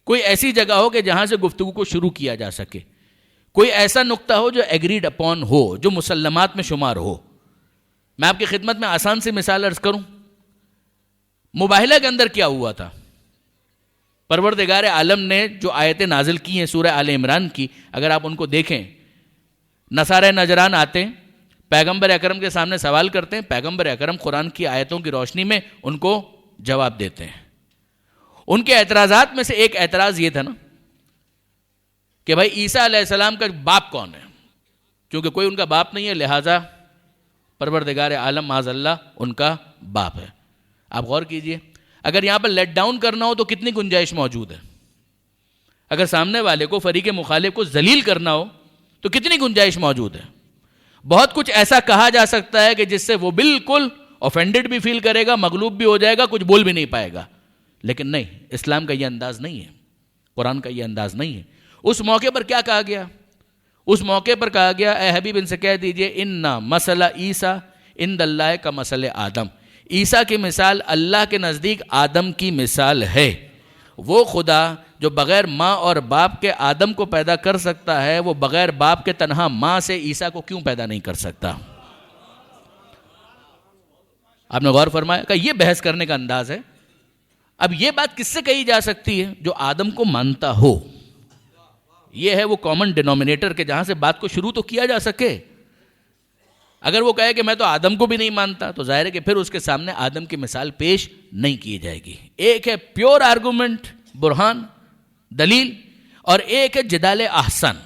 کوئی ایسی جگہ ہو کہ جہاں سے گفتگو کو شروع کیا جا سکے، کوئی ایسا نقطہ ہو جو ایگریڈ اپون ہو، جو مسلمات میں شمار ہو. میں آپ کی خدمت میں آسان سی مثال عرض کروں. مباہلہ کے اندر کیا ہوا تھا؟ پروردگار عالم نے جو آیتیں نازل کی ہیں سورہ آل عمران کی، اگر آپ ان کو دیکھیں، نصارہ نجران آتے ہیں، پیغمبر اکرم کے سامنے سوال کرتے ہیں، پیغمبر اکرم قرآن کی آیتوں کی روشنی میں ان کو جواب دیتے ہیں. ان کے اعتراضات میں سے ایک اعتراض یہ تھا نا کہ بھائی عیسیٰ علیہ السلام کا باپ کون ہے؟ کیونکہ کوئی ان کا باپ نہیں ہے، لہٰذا پروردگار عالم معاذ اللہ ان کا باپ ہے. آپ غور کیجئے، اگر یہاں پر لیٹ ڈاؤن کرنا ہو تو کتنی گنجائش موجود ہے؟ اگر سامنے والے کو، فریق مخالف کو ذلیل کرنا ہو تو کتنی گنجائش موجود ہے؟ بہت کچھ ایسا کہا جا سکتا ہے کہ جس سے وہ بالکل آفینڈڈ بھی فیل کرے گا، مغلوب بھی ہو جائے گا، کچھ بول بھی نہیں پائے گا. لیکن نہیں، اسلام کا یہ انداز نہیں ہے، قرآن کا یہ انداز نہیں ہے. اس موقع پر کیا کہا گیا؟ اس موقع پر کہا گیا، اے حبیب ان سے کہہ دیجئے، اِنَّ مَثَلَ عِیسیٰ عِنْدَ اللَّهِ کَمَثَلِ آدم، عیسیٰ کی مثال اللہ کے نزدیک آدم کی مثال ہے. وہ خدا جو بغیر ماں اور باپ کے آدم کو پیدا کر سکتا ہے، وہ بغیر باپ کے تنہا ماں سے عیسیٰ کو کیوں پیدا نہیں کر سکتا؟ آپ نے غور فرمایا کہ یہ بحث کرنے کا انداز ہے. اب یہ بات کس سے کہی جا سکتی ہے؟ جو آدم کو مانتا ہو. یہ ہے وہ کامن ڈینومینیٹر کہ جہاں سے بات کو شروع تو کیا جا سکے. اگر وہ کہے کہ میں تو آدم کو بھی نہیں مانتا، تو ظاہر ہے کہ پھر اس کے سامنے آدم کی مثال پیش نہیں کی جائے گی. ایک ہے پیور آرگومنٹ، برہان، دلیل، اور ایک ہے جدال احسن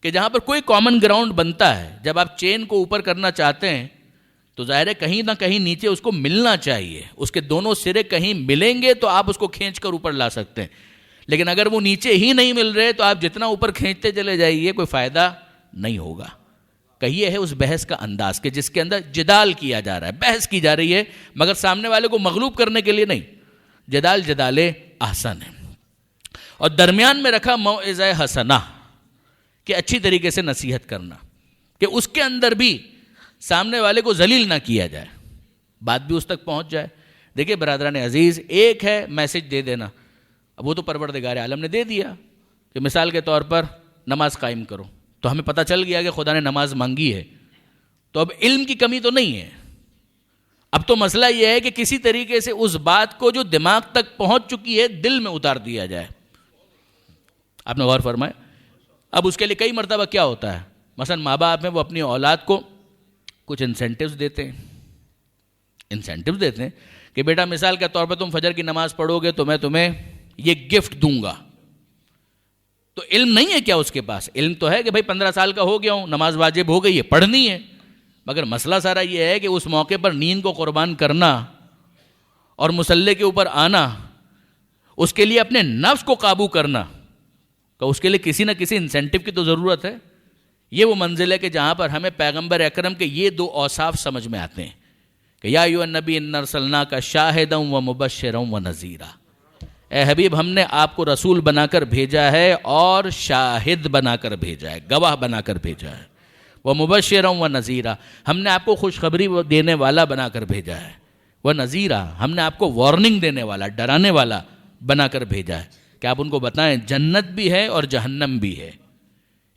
کہ جہاں پر کوئی کامن گراؤنڈ بنتا ہے. جب آپ چین کو اوپر کرنا چاہتے ہیں تو ظاہر ہے کہیں نہ کہیں نیچے اس کو ملنا چاہیے. اس کے دونوں سرے کہیں ملیں گے تو آپ اس کو کھینچ کر اوپر لا سکتے ہیں. لیکن اگر وہ نیچے ہی نہیں مل رہے تو آپ جتنا اوپر کھینچتے چلے جائیے، کوئی فائدہ نہیں ہوگا. کہ یہ ہے اس بحث کا انداز کہ جس کے اندر جدال کیا جا رہا ہے، بحث کی جا رہی ہے، مگر سامنے والے کو مغلوب کرنے کے لیے نہیں. جدال احسن ہے. اور درمیان میں رکھا موعظہ حسنہ، کہ اچھی طریقے سے نصیحت کرنا، کہ اس کے اندر بھی سامنے والے کو ذلیل نہ کیا جائے، بات بھی اس تک پہنچ جائے. دیکھیں برادران عزیز، ایک ہے میسج دے دینا، اب وہ تو پروردگار عالم نے دے دیا کہ مثال کے طور پر نماز قائم کرو، تو ہمیں پتہ چل گیا کہ خدا نے نماز مانگی ہے. تو اب علم کی کمی تو نہیں ہے. اب تو مسئلہ یہ ہے کہ کسی طریقے سے اس بات کو جو دماغ تک پہنچ چکی ہے دل میں اتار دیا جائے. آپ نے غور فرمائے. اب اس کے لیے کئی مرتبہ کیا ہوتا ہے، مثلا ماں باپ میں وہ اپنی اولاد کو کچھ انسینٹیوز دیتے ہیں کہ بیٹا مثال کے طور پر تم فجر کی نماز پڑھو گے تو میں تمہیں یہ گفٹ دوں گا. تو علم نہیں ہے کیا اس کے پاس؟ علم تو ہے کہ بھائی 15 سال کا ہو گیا ہوں، نماز واجب ہو گئی ہے، پڑھنی ہے. مگر مسئلہ سارا یہ ہے کہ اس موقع پر نیند کو قربان کرنا اور مصلی کے اوپر آنا، اس کے لیے اپنے نفس کو قابو کرنا، کہ اس کے لیے کسی نہ کسی انسینٹیو کی تو ضرورت ہے. یہ وہ منزل ہے کہ جہاں پر ہمیں پیغمبر اکرم کے یہ دو اوصاف سمجھ میں آتے ہیں کہ یا ایھا النبی انا ارسلناک شاہدا ومبشرا ونذیرا. اے حبیب ہم نے آپ کو رسول بنا کر بھیجا ہے اور شاہد بنا کر بھیجا ہے, گواہ بنا کر بھیجا ہے. ومبشرا ونذیرا ہم نے آپ کو خوشخبری دینے والا بنا کر بھیجا ہے. ونذیرا ہم نے آپ کو وارننگ دینے والا, ڈرانے والا بنا کر بھیجا ہے کہ آپ ان کو بتائیں جنت بھی ہے اور جہنم بھی ہے.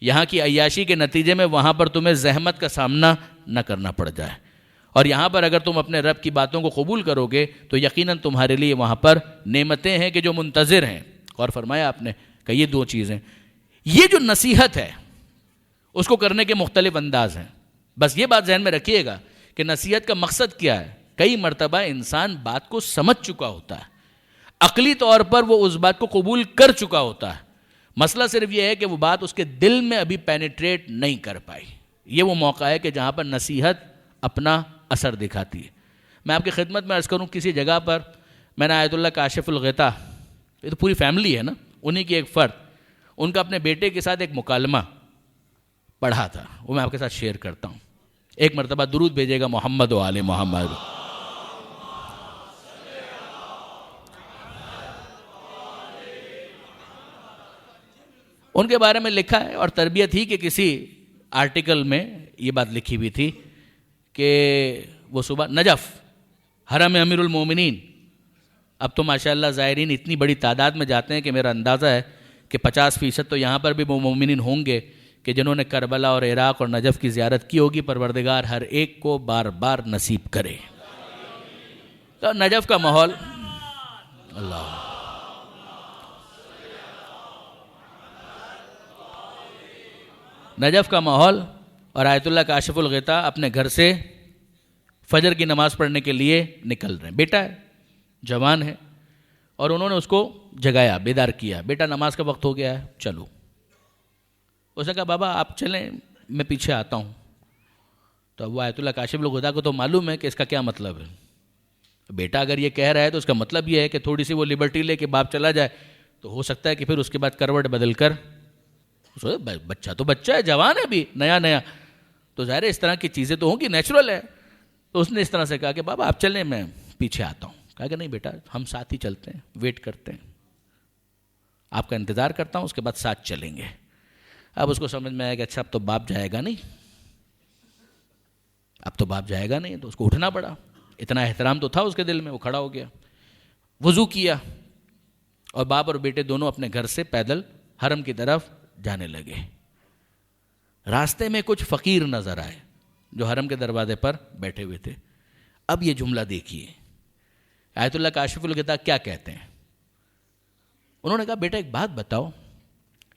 یہاں کی عیاشی کے نتیجے میں وہاں پر تمہیں زحمت کا سامنا نہ کرنا پڑ جائے, اور یہاں پر اگر تم اپنے رب کی باتوں کو قبول کرو گے تو یقیناً تمہارے لیے وہاں پر نعمتیں ہیں کہ جو منتظر ہیں. اور فرمایا آپ نے کہ یہ دو چیزیں, یہ جو نصیحت ہے اس کو کرنے کے مختلف انداز ہیں. بس یہ بات ذہن میں رکھیے گا کہ نصیحت کا مقصد کیا ہے. کئی مرتبہ انسان بات کو سمجھ چکا ہوتا ہے, عقلی طور پر وہ اس بات کو قبول کر چکا ہوتا ہے, مسئلہ صرف یہ ہے کہ وہ بات اس کے دل میں ابھی پینیٹریٹ نہیں کر پائی. یہ وہ موقع ہے کہ جہاں پر نصیحت اپنا اثر دکھاتی ہے. میں آپ کی خدمت میں عرض کروں, کسی جگہ پر میں نے آیت اللہ کاشف الغطا, یہ تو پوری فیملی ہے نا, انہی کی ایک فرد, ان کا اپنے بیٹے کے ساتھ ایک مکالمہ پڑھا تھا, وہ میں آپ کے ساتھ شیئر کرتا ہوں. ایک مرتبہ درود بھیجے گا محمد و آل محمد. ان کے بارے میں لکھا ہے, اور تربیت ہی کہ کسی آرٹیکل میں یہ بات لکھی ہوئی تھی کہ وہ صبح نجف حرم امیر المومنین, اب تو ماشاءاللہ زائرین اتنی بڑی تعداد میں جاتے ہیں کہ میرا اندازہ ہے کہ 50% تو یہاں پر بھی وہ مومنین ہوں گے کہ جنہوں نے کربلا اور عراق اور نجف کی زیارت کی ہوگی. پروردگار ہر ایک کو بار بار نصیب کرے. تو نجف کا ماحول, اللہ نجف کا ماحول, اور آیت اللہ کاشف الغطا اپنے گھر سے فجر کی نماز پڑھنے کے لیے نکل رہے ہیں. بیٹا ہے, جوان ہے, اور انہوں نے اس کو جگایا, بیدار کیا, بیٹا نماز کا وقت ہو گیا ہے, چلو. اس نے کہا بابا آپ چلیں, میں پیچھے آتا ہوں. تو وہ آیت اللہ کاشف الغطا کو تو معلوم ہے کہ اس کا کیا مطلب ہے. بیٹا اگر یہ کہہ رہا ہے تو اس کا مطلب یہ ہے کہ تھوڑی سی وہ لبرٹی لے کے باپ چلا جائے تو ہو سکتا ہے کہ پھر اس کے بعد کروٹ بدل کر, بچہ تو بچہ ہے, جوان ہے بھی نیا نیا, تو ظاہر ہے اس طرح کی چیزیں تو ہوں گی, نیچرل ہے. تو اس نے اس طرح سے کہا کہ بابا آپ چلیں, میں پیچھے آتا ہوں. کہا کہ نہیں بیٹا ہم ساتھ ہی چلتے ہیں, ویٹ کرتے ہیں, آپ کا انتظار کرتا ہوں, اس کے بعد ساتھ چلیں گے. اب اس کو سمجھ میں آیا کہ اچھا اب تو باپ جائے گا نہیں, اب تو باپ جائے گا نہیں, تو اس کو اٹھنا پڑا. اتنا احترام تو تھا اس کے دل میں, وہ کھڑا ہو گیا, وضو کیا, اور باپ اور بیٹے دونوں اپنے گھر سے پیدل حرم کی طرف جانے لگے. راستے میں کچھ فقیر نظر آئے جو حرم کے دروازے پر بیٹھے ہوئے تھے. اب یہ جملہ دیکھیے, آیت اللہ کاشف الغطا کیا کہتے ہیں. انہوں نے کہا بیٹا ایک بات بتاؤ,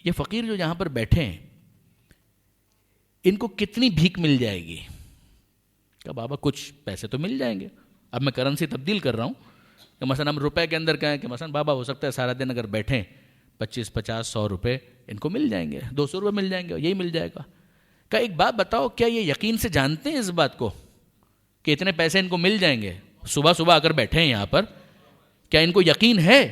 یہ فقیر جو یہاں پر بیٹھے ہیں ان کو کتنی بھیک مل جائے گی. کہا بابا کچھ پیسے تو مل جائیں گے. اب میں کرنسی تبدیل کر رہا ہوں کہ مثلا ہم روپے کے اندر کہیں کہ مثلا بابا ہو سکتا ہے سارا دن اگر بیٹھیں 25, 50, 100 روپے ان کو مل جائیں گے, 200 روپے مل جائیں گے, یہی مل جائے گا. کہا ایک بات بتاؤ, کیا یہ یقین سے جانتے ہیں اس بات کو کہ اتنے پیسے ان کو مل جائیں گے؟ صبح صبح اگر بیٹھے ہیں یہاں پر, کیا ان کو یقین ہے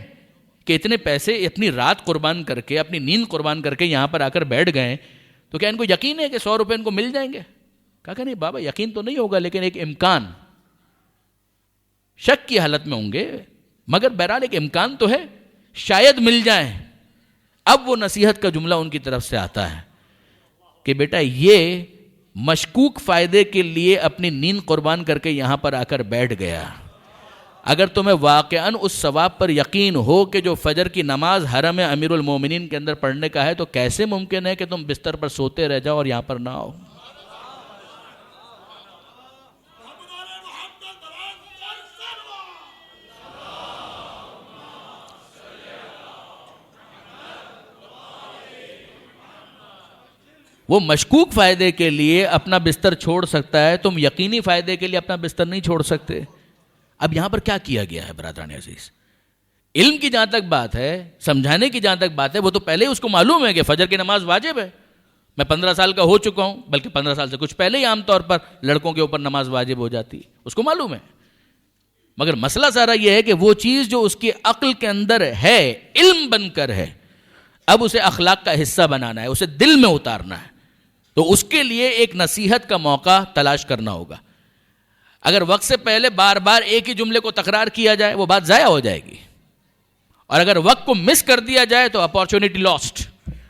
کہ اتنے پیسے اتنی رات قربان کر کے, اپنی نیند قربان کر کے یہاں پر آ کر بیٹھ گئے, تو کیا ان کو یقین ہے کہ 100 روپے ان کو مل جائیں گے؟ کہا کہ نہیں بابا یقین تو نہیں ہوگا, لیکن ایک امکان, شک کی حالت میں ہوں گے, مگر بہرحال ایک امکان تو ہے, شاید مل جائیں. اب وہ نصیحت کا جملہ ان کی طرف سے آتا ہے کہ بیٹا یہ مشکوک فائدے کے لیے اپنی نیند قربان کر کے یہاں پر آ کر بیٹھ گیا. اگر تمہیں واقعاً اس ثواب پر یقین ہو کہ جو فجر کی نماز حرم امیر المومنین کے اندر پڑھنے کا ہے, تو کیسے ممکن ہے کہ تم بستر پر سوتے رہ جاؤ اور یہاں پر نہ آؤ. وہ مشکوک فائدے کے لیے اپنا بستر چھوڑ سکتا ہے, تم یقینی فائدے کے لیے اپنا بستر نہیں چھوڑ سکتے. اب یہاں پر کیا کیا گیا ہے برادران عزیز؟ علم کی جہاں تک بات ہے, سمجھانے کی جہاں تک بات ہے, وہ تو پہلے ہی اس کو معلوم ہے کہ فجر کی نماز واجب ہے. میں 15 سال کا ہو چکا ہوں, بلکہ 15 سال سے کچھ پہلے ہی عام طور پر لڑکوں کے اوپر نماز واجب ہو جاتی, اس کو معلوم ہے. مگر مسئلہ سارا یہ ہے کہ وہ چیز جو اس کی عقل کے اندر ہے, علم بن کر ہے, اب اسے اخلاق کا حصہ بنانا ہے، اسے دل میں اتارنا ہے، تو اس کے لیے ایک نصیحت کا موقع تلاش کرنا ہوگا. اگر وقت سے پہلے بار بار ایک ہی جملے کو تکرار کیا جائے وہ بات ضائع ہو جائے گی، اور اگر وقت کو مس کر دیا جائے تو اپارچونٹی لاسٹ.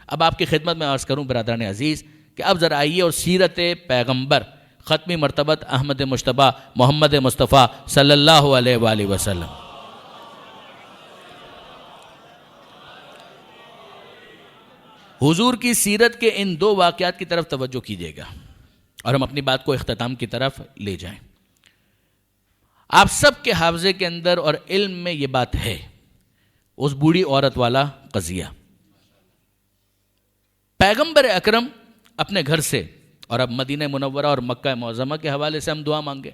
اب آپ کی خدمت میں عرض کروں برادران عزیز کہ اب ذرا آئیے اور سیرت پیغمبر ختمی مرتبت احمد مجتبیٰ محمد مصطفیٰ صلی اللہ علیہ وآلہ وسلم حضور کی سیرت کے ان دو واقعات کی طرف توجہ کیجیے گا اور ہم اپنی بات کو اختتام کی طرف لے جائیں. آپ سب کے حافظے کے اندر اور علم میں یہ بات ہے، اس بوڑھی عورت والا قضیہ. پیغمبر اکرم اپنے گھر سے، اور اب مدینہ منورہ اور مکہ معظمہ کے حوالے سے ہم دعا مانگے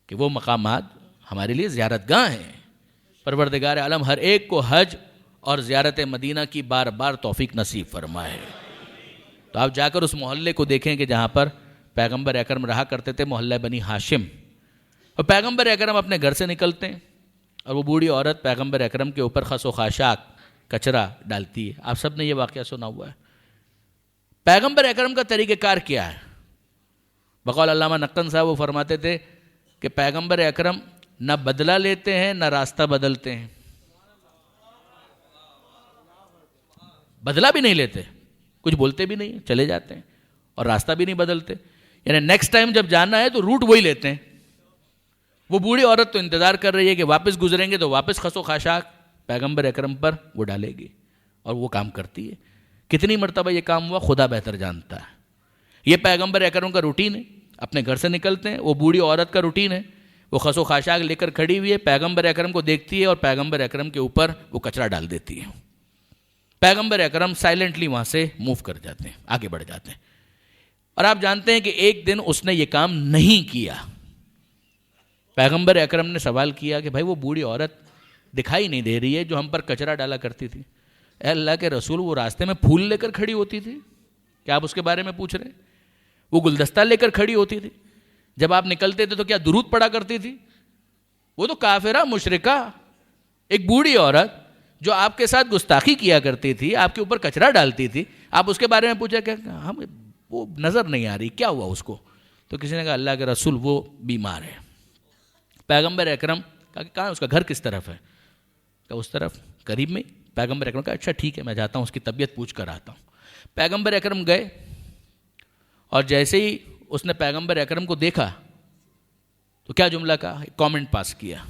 کہ وہ مقامات ہمارے لیے زیارت گاہ ہیں. پروردگار عالم ہر ایک کو حج اور زیارت مدینہ کی بار بار توفیق نصیب فرمائے. تو آپ جا کر اس محلے کو دیکھیں کہ جہاں پر پیغمبر اکرم رہا کرتے تھے، محلہ بنی ہاشم. اور پیغمبر اکرم اپنے گھر سے نکلتے ہیں اور وہ بوڑھی عورت پیغمبر اکرم کے اوپر خس و خاشاک کچرا ڈالتی ہے. آپ سب نے یہ واقعہ سنا ہوا ہے. پیغمبر اکرم کا طریقہ کار کیا ہے؟ بقول علامہ نقن صاحب وہ فرماتے تھے کہ پیغمبر اکرم نہ بدلہ لیتے ہیں نہ راستہ بدلتے ہیں. بدلہ بھی نہیں لیتے، کچھ بولتے بھی نہیں، چلے جاتے ہیں، اور راستہ بھی نہیں بدلتے. یعنی نیکسٹ ٹائم جب جانا ہے تو روٹ وہی لیتے ہیں. وہ بوڑھی عورت تو انتظار کر رہی ہے کہ واپس گزریں گے تو واپس خس و خاشاک پیغمبر اکرم پر وہ ڈالے گی، اور وہ کام کرتی ہے. کتنی مرتبہ یہ کام ہوا خدا بہتر جانتا ہے. یہ پیغمبر اکرم کا روٹین ہے. اپنے گھر سے نکلتے ہیں، وہ بوڑھی عورت کا روٹین ہے، وہ خس و خاشاک لے کر کھڑی ہوئی ہے، پیغمبر اکرم کو دیکھتی ہے اور پیغمبر اکرم کے اوپر وہ کچرا ڈال دیتی ہے. پیغمبر اکرم سائلنٹلی وہاں سے موو کر جاتے ہیں، آگے بڑھ جاتے ہیں. اور آپ جانتے ہیں کہ ایک دن اس نے یہ کام نہیں کیا. پیغمبر اکرم نے سوال کیا کہ بھائی وہ بوڑھی عورت دکھائی نہیں دے رہی ہے جو ہم پر کچرا ڈالا کرتی تھی. اے اللہ کے رسول، وہ راستے میں پھول لے کر کھڑی ہوتی تھی، کیا آپ اس کے بارے میں پوچھ رہے ہیں؟ وہ گلدستہ لے کر کھڑی ہوتی تھی، جب آپ نکلتے تھے تو کیا درود پڑھا کرتی تھی؟ وہ تو کافرہ مشرکہ ایک بوڑھی عورت جو آپ کے ساتھ گستاخی کیا کرتی تھی، آپ کے اوپر کچرا ڈالتی تھی، آپ اس کے بارے میں پوچھا کہ ہم وہ نظر نہیں آ رہی، کیا ہوا اس کو؟ تو کسی نے کہا اللہ کے رسول وہ بیمار ہے. پیغمبر اکرم کہا کہ کہاں اس کا گھر کس طرف ہے؟ کہ اس طرف قریب میں. پیغمبر اکرم کہا اچھا ٹھیک ہے، میں جاتا ہوں اس کی طبیعت پوچھ کر آتا ہوں. پیغمبر اکرم گئے اور جیسے ہی اس نے پیغمبر اکرم کو دیکھا تو کیا جملہ کہا؟ ایک کامنٹ پاس کیا،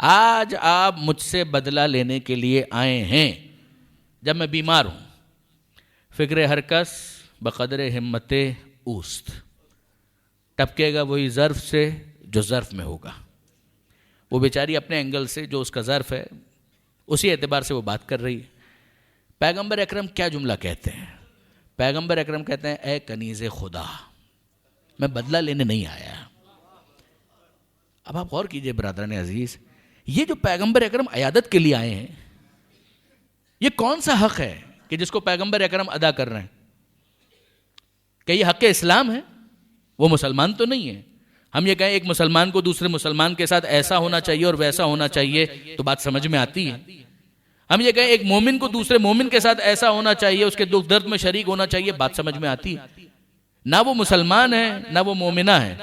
آج آپ مجھ سے بدلہ لینے کے لیے آئے ہیں جب میں بیمار ہوں. فکر ہر کس بقدر ہمت اوست، ٹپکے گا وہی ظرف سے جو ظرف میں ہوگا. وہ بیچاری اپنے اینگل سے جو اس کا ظرف ہے اسی اعتبار سے وہ بات کر رہی ہے. پیغمبر اکرم کیا جملہ کہتے ہیں؟ پیغمبر اکرم کہتے ہیں اے کنیز خدا، میں بدلہ لینے نہیں آیا. اب آپ غور کیجئے برادران عزیز، یہ جو پیغمبر اکرم عیادت کے لیے آئے ہیں، یہ کون سا حق ہے کہ جس کو پیغمبر اکرم ادا کر رہے ہیں؟ کہ یہ حق اسلام ہے؟ وہ مسلمان تو نہیں ہے. ہم یہ کہیں ایک مسلمان کو دوسرے مسلمان کے ساتھ ایسا ہونا چاہیے اور ویسا ہونا چاہیے تو بات سمجھ میں آتی ہے. ہم یہ کہیں ایک مومن کو دوسرے مومن کے ساتھ ایسا ہونا چاہیے، اس کے دکھ درد میں شریک ہونا چاہیے، بات سمجھ میں آتی ہے. نہ وہ مسلمان ہے نہ وہ مومنہ ہے.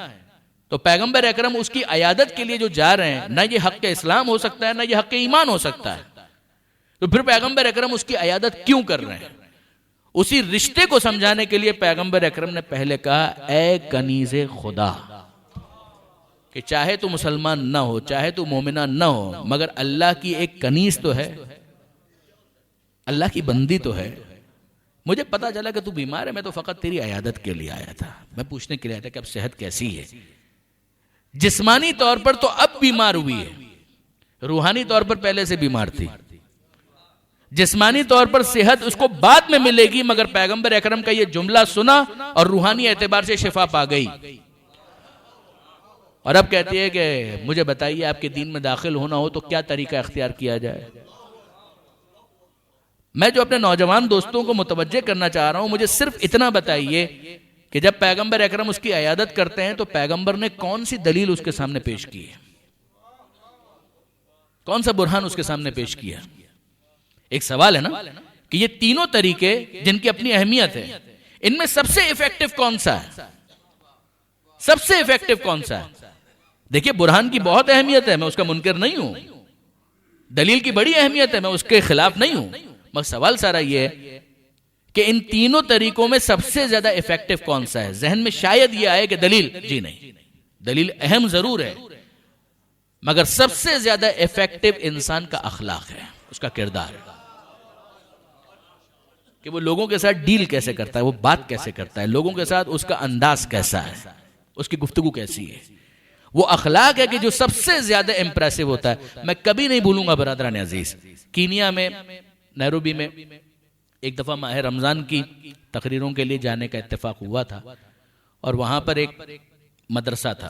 تو پیغمبر اکرم اس کی عیادت کے لیے جو جا رہے ہیں، نہ یہ حق اسلام ہو سکتا ہے نہ یہ حق ایمان ہو سکتا ہے. تو پھر پیغمبر اکرم اس کی عیادت کیوں کر رہے ہیں؟ اسی رشتے کو سمجھانے کے لیے پیغمبر اکرم نے پہلے کہا اے کنیز خدا، کہ چاہے تو مسلمان نہ ہو، چاہے تو مومنہ نہ ہو، مگر اللہ کی ایک کنیز تو ہے، اللہ کی بندی تو ہے. مجھے پتا چلا کہ تو بیمار ہے، میں تو فقط تیری عیادت کے لیے آیا تھا، میں پوچھنے کے لیے آیا تھا کہ اب صحت کیسی ہے. جسمانی طور پر تو اب بیمار ہوئی ہے، روحانی طور پر پہلے سے بیمار تھی. جسمانی طور پر صحت اس کو بعد میں ملے گی، مگر پیغمبر اکرم کا یہ جملہ سنا اور روحانی اعتبار سے شفا پا گئی. اور اب کہتی ہے کہ مجھے بتائیے آپ کے دین میں داخل ہونا ہو تو کیا طریقہ اختیار کیا جائے. میں جو اپنے نوجوان دوستوں کو متوجہ کرنا چاہ رہا ہوں، مجھے صرف اتنا بتائیے کہ جب پیغمبر اکرم اس کی عیادت کرتے ہیں تو پیغمبر نے کون سی دلیل اس کے سامنے پیش کی ہے؟ کون سا برہان اس کے سامنے پیش کیا؟ ایک سوال ہے نا کہ یہ تینوں طریقے جن کی اپنی اہمیت ہے، ان میں سب سے ایفیکٹو کون سا ہے؟ سب سے ایفیکٹو کون سا ہے؟ دیکھیے برہان کی بہت اہمیت ہے، میں اس کا منکر نہیں ہوں، دلیل کی بڑی اہمیت ہے، میں اس کے خلاف نہیں ہوں، مگر سوال سارا یہ ہے کہ ان تینوں طریقوں میں سب سے زیادہ ایفیکٹو کون سا ہے؟ ذہن میں شاید یہ آئے کہ دلیل، جی نہیں، دلیل اہم ضرور ہے، مگر سب سے زیادہ ایفیکٹو انسان کا اخلاق ہے، اس کا کردار ہے، کہ وہ لوگوں کے ساتھ ڈیل کیسے کرتا ہے، وہ بات کیسے کرتا ہے، لوگوں کے ساتھ اس کا انداز کیسا ہے، اس کی گفتگو کیسی ہے، وہ اخلاق ہے کہ جو سب سے زیادہ امپریسو ہوتا ہے۔ میں کبھی نہیں بھولوں گا برادران عزیز، کینیا میں نیروبی میں ایک دفعہ ماہ رمضان کی تقریروں کے لیے جانے کا اتفاق ہوا تھا، اور وہاں پر ایک مدرسہ تھا،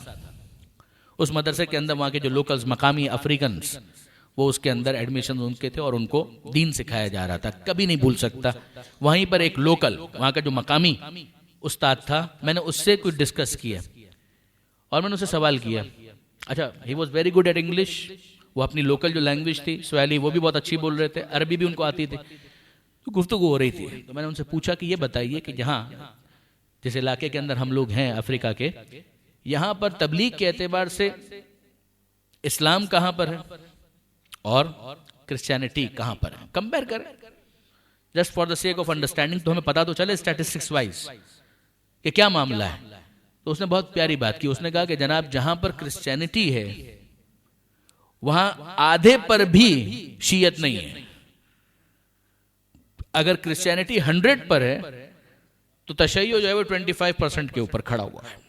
اس مدرسے کے اندر وہاں کے جو لوکلز، مقامی افریکنز، وہ اس کے اندر ایڈمیشن ان کے تھے اور ان کو دین سکھایا جا رہا تھا۔ کبھی نہیں بھول سکتا، وہیں پر ایک لوکل وہاں کا جو مقامی استاد تھا، میں نے اس سے کچھ ڈسکس کیا اور میں نے اسے سوال کیا، اچھا ہی was very good at English, وہ اپنی لوکل جو لینگویج تھی سوالی وہ بھی بہت اچھی بول رہے تھے، عربی بھی ان کو آتی تھی، تو گفتگو ہو رہی تھی، تو میں نے ان سے پوچھا کہ یہ بتائیے کہ جہاں جس علاقے کے اندر ہم لوگ ہیں افریقہ کے، یہاں پر تبلیغ کے اعتبار سے اسلام کہاں پر ہے اور کرسچینٹی کہاں پر ہے، کمپیئر کریں just for the sake of understanding, تو ہمیں پتا تو چلے اسٹیٹسٹکس وائز کہ کیا معاملہ ہے۔ تو اس نے بہت پیاری بات کی، اس نے کہا کہ جناب جہاں پر کرسچینٹی ہے وہاں آدھے پر بھی شیعت نہیں ہے، اگر کرسچینٹی 100 پر ہے تو تشیع جو ہے وہ 25% کے اوپر کھڑا ہوا ہے،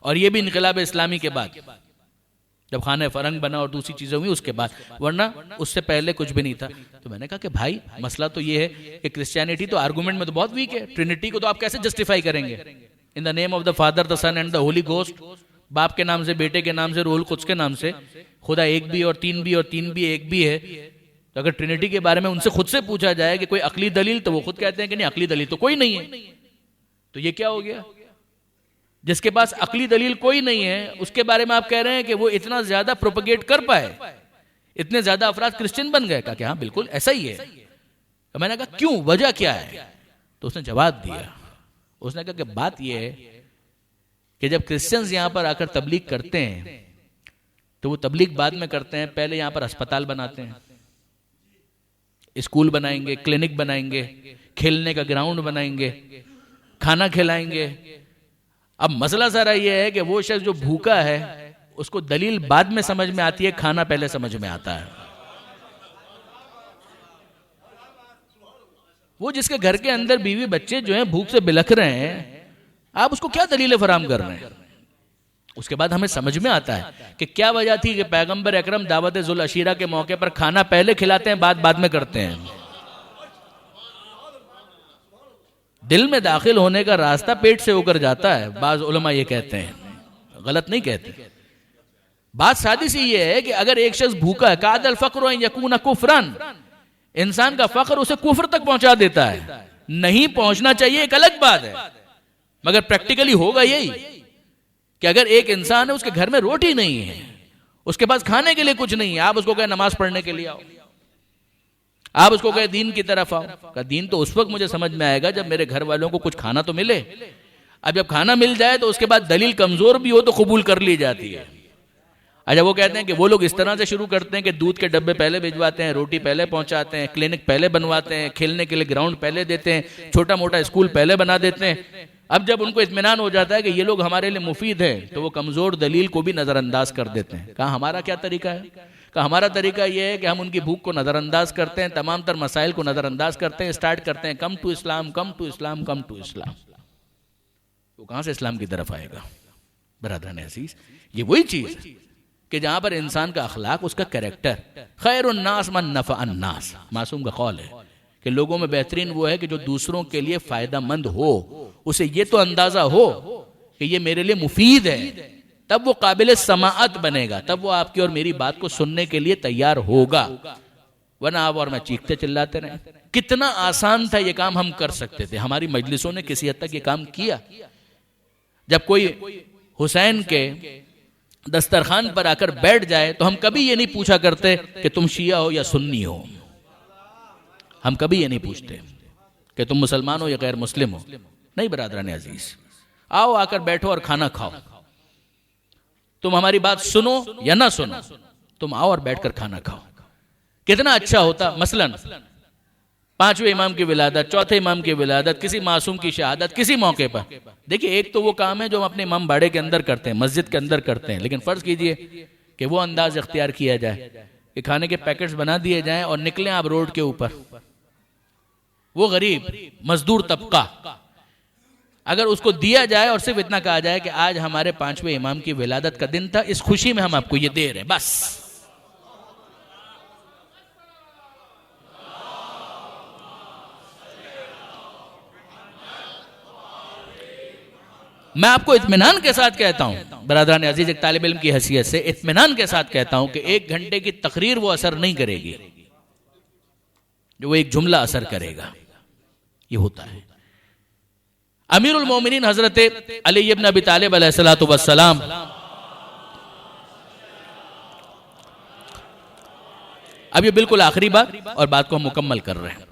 اور یہ بھی انقلاب اسلامی کے بعد جب خانہ فرنگ بنا اور دوسری چیزیں ہوئی اس کے بعد، ورنہ اس سے پہلے کچھ بھی نہیں تھا۔ تو میں نے کہا کہ بھائی مسئلہ تو یہ ہے کہ کرسچینٹی تو آرگومنٹ میں تو بہت ویک ہے، ٹرینٹی کو تو آپ کیسے جسٹیفائی کریں گے؟ In the name of the father, the son and the holy ghost, باپ کے نام سے، بیٹے کے نام سے، روح القدس کے نام سے، خدا ایک بھی اور تین بھی اور تین بھی ایک بھی ہے۔ تو اگر ٹرینٹی کے بارے میں ان سے خود سے پوچھا جائے کہ کوئی عقلی دلیل، تو وہ خود کہتے ہیں کہ نہیں عقلی دلیل تو کوئی نہیں ہے۔ تو یہ کیا ہو گیا؟ جس کے پاس عقلی دلیل کوئی نہیں ہے اس کے بارے میں آپ کہہ رہے ہیں کہ وہ اتنا زیادہ پروپیگیٹ کر پائے، اتنے زیادہ افراد کرسچن بن گئے؟ کہا کہ ہاں بالکل ایسا ہی ہے۔ تو میں نے کہا کیوں، وجہ کیا ہے؟ تو اس نے جواب دیا، اس نے کہا کہ بات یہ ہے کہ جب کرسچنز یہاں پر آ کر تبلیغ کرتے ہیں تو وہ تبلیغ بعد میں کرتے ہیں، پہلے یہاں پر ہسپتال بناتے ہیں، اسکول بنائیں گے، کلینک بنائیں گے، کھیلنے کا گراؤنڈ بنائیں گے، کھانا کھلائیں گے۔ اب مسئلہ ذرا یہ ہے کہ وہ شخص جو بھوکا ہے اس کو دلیل بعد میں سمجھ میں آتی ہے، کھانا پہلے سمجھ میں آتا ہے۔ وہ جس کے گھر کے اندر بیوی بچے جو ہیں بھوک سے بلک رہے ہیں، آپ اس کو کیا دلیلیں فراہم کر رہے ہیں؟ اس کے بعد ہمیں سمجھ میں آتا ہے کہ کیا وجہ تھی کہ پیغمبر اکرم دعوت ذوالعشیرہ کے موقع پر کھانا پہلے کھلاتے ہیں، بعد میں کرتے ہیں۔ دل میں داخل ہونے کا راستہ پیٹ سے ہو کر جاتا ہے، بعض علماء یہ کہتے ہیں، غلط نہیں کہتے۔ بات سادی سی یہ ہے کہ اگر ایک شخص بھوکا ہے، کاد الفقر ان یکون کفرن، انسان کا فقر اسے کفر تک پہنچا دیتا ہے، نہیں پہنچنا چاہیے ایک الگ بات ہے، مگر پریکٹیکلی ہوگا یہی کہ اگر ایک انسان ہے اس کے گھر میں روٹی نہیں ہے، اس کے پاس کھانے کے لیے کچھ نہیں ہے، آپ اس کو کہیں نماز پڑھنے کے لیے آؤ، آپ اس کو کہیں دین کی طرف آؤ، کہ دین تو اس وقت مجھے سمجھ میں آئے گا جب میرے گھر والوں کو کچھ کھانا تو ملے۔ اب جب کھانا مل جائے تو اس کے بعد دلیل کمزور بھی ہو تو قبول کر لی جاتی ہے۔ اچھا وہ کہتے ہیں کہ وہ لوگ اس طرح سے شروع کرتے ہیں کہ دودھ کے ڈبے پہلے بھجواتے ہیں، روٹی پہلے پہنچاتے ہیں، کلینک پہلے بنواتے ہیں، کھیلنے کے لیے گراؤنڈ پہلے دیتے ہیں، چھوٹا موٹا اسکول پہلے بنا دیتے ہیں۔ اب جب ان کو اطمینان ہو جاتا ہے کہ یہ لوگ ہمارے لیے مفید ہیں تو وہ کمزور دلیل کو بھی نظر انداز کر دیتے ہیں۔ کہا ہمارا کیا طریقہ ہے؟ کہا ہمارا طریقہ یہ ہے کہ ہم ان کی بھوک کو نظر انداز کرتے ہیں، تمام تر مسائل کو نظر انداز کرتے ہیں، اسٹارٹ کرتے ہیں come to Islam, come to Islam, come to Islam. وہ کہاں سے اسلام کی طرف آئے گا؟ برادران عزیز، یہ وہی چیز کہ جہاں پر انسان کا اخلاق، اس کا کریکٹر، خیر الناس من نفع الناس، معصوم کا قول ہے کہ لوگوں میں بہترین وہ ہے کہ جو دوسروں کے لیے فائدہ مند ہو، اسے یہ تو اندازہ ہو کہ یہ میرے لیے مفید ہے، تب وہ قابل سماعت بنے گا، تب وہ آپ کی اور میری بات کو سننے کے لیے تیار ہوگا، ورنہ آپ اور میں چیختے چلاتے رہیں۔ کتنا آسان تھا یہ کام، ہم کر سکتے تھے، ہماری مجلسوں نے کسی حد تک یہ کام کیا۔ جب کوئی حسین کے دسترخوان پر آ کر بیٹھ جائے تو ہم کبھی یہ نہیں پوچھا کرتے کہ تم شیعہ ہو یا سنی ہو، ہم کبھی یہ نہیں پوچھتے کہ تم مسلمان ہو یا غیر مسلم ہو. نہیں برادران عزیز، آؤ آ کر بیٹھو اور کھانا کھاؤ. تم ہماری بات سنو یا نہ سنو، تم آؤ اور بیٹھ کر کھانا کھاؤ. کتنا اچھا ہوتا مثلا 5ویں امام کی ولادت، چوتھے امام کی ولادت، کسی معصوم کی شہادت کسی موقع پر. دیکھیں ایک تو وہ کام ہے جو ہم اپنے امام باڑے کے اندر کرتے ہیں، مسجد کے اندر کرتے ہیں، لیکن فرض کیجئے کہ وہ انداز اختیار کیا جائے کہ کھانے کے پیکٹس بنا دیے جائیں اور نکلیں آپ روڈ کے اوپر. وہ غریب مزدور طبقہ اگر اس کو دیا جائے اور صرف اتنا کہا جائے کہ آج ہمارے 5ویں امام کی ولادت کا دن تھا، اس خوشی میں ہم آپ کو یہ دے رہے ہیں، بس. میں آپ کو اطمینان کے ساتھ کہتا ہوں برادران عزیز، ایک طالب علم کی حیثیت سے اطمینان کے ساتھ کہتا ہوں کہ 1 گھنٹے کی تقریر وہ اثر نہیں کرے گی جو وہ ایک جملہ اثر کرے گا. یہ ہوتا ہے. امیر المومنین حضرت علی ابن ابی طالب علیہ السلام اب یہ بالکل آخری بات اور بات کو ہم مکمل کر رہے ہیں.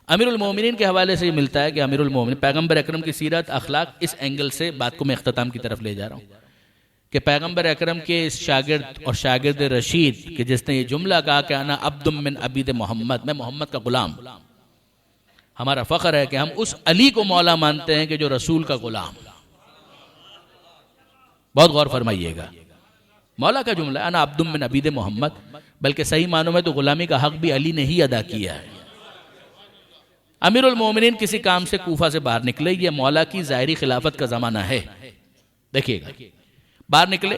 امیر المومنین کے حوالے سے یہ ملتا ہے کہ امیر المومنین پیغمبر اکرم کی سیرت اخلاق، اس اینگل سے بات کو میں اختتام کی طرف لے جا رہا ہوں کہ پیغمبر اکرم کے اس شاگرد اور شاگرد رشید کہ جس نے یہ جملہ کہا کہ انا عبد من عبید محمد، میں محمد کا غلام. ہمارا فخر ہے کہ ہم اس علی کو مولا مانتے ہیں کہ جو رسول کا غلام. بہت غور فرمائیے گا، مولا کا جملہ انا عبد من عبید محمد، بلکہ صحیح معنوں میں تو غلامی کا حق بھی علی نے ہی ادا کیا ہے. امیر المومنین کسی کام سے کوفہ سے باہر نکلے، یہ مولا کی ظاہری خلافت کا زمانہ ہے. دیکھیے گا باہر نکلے،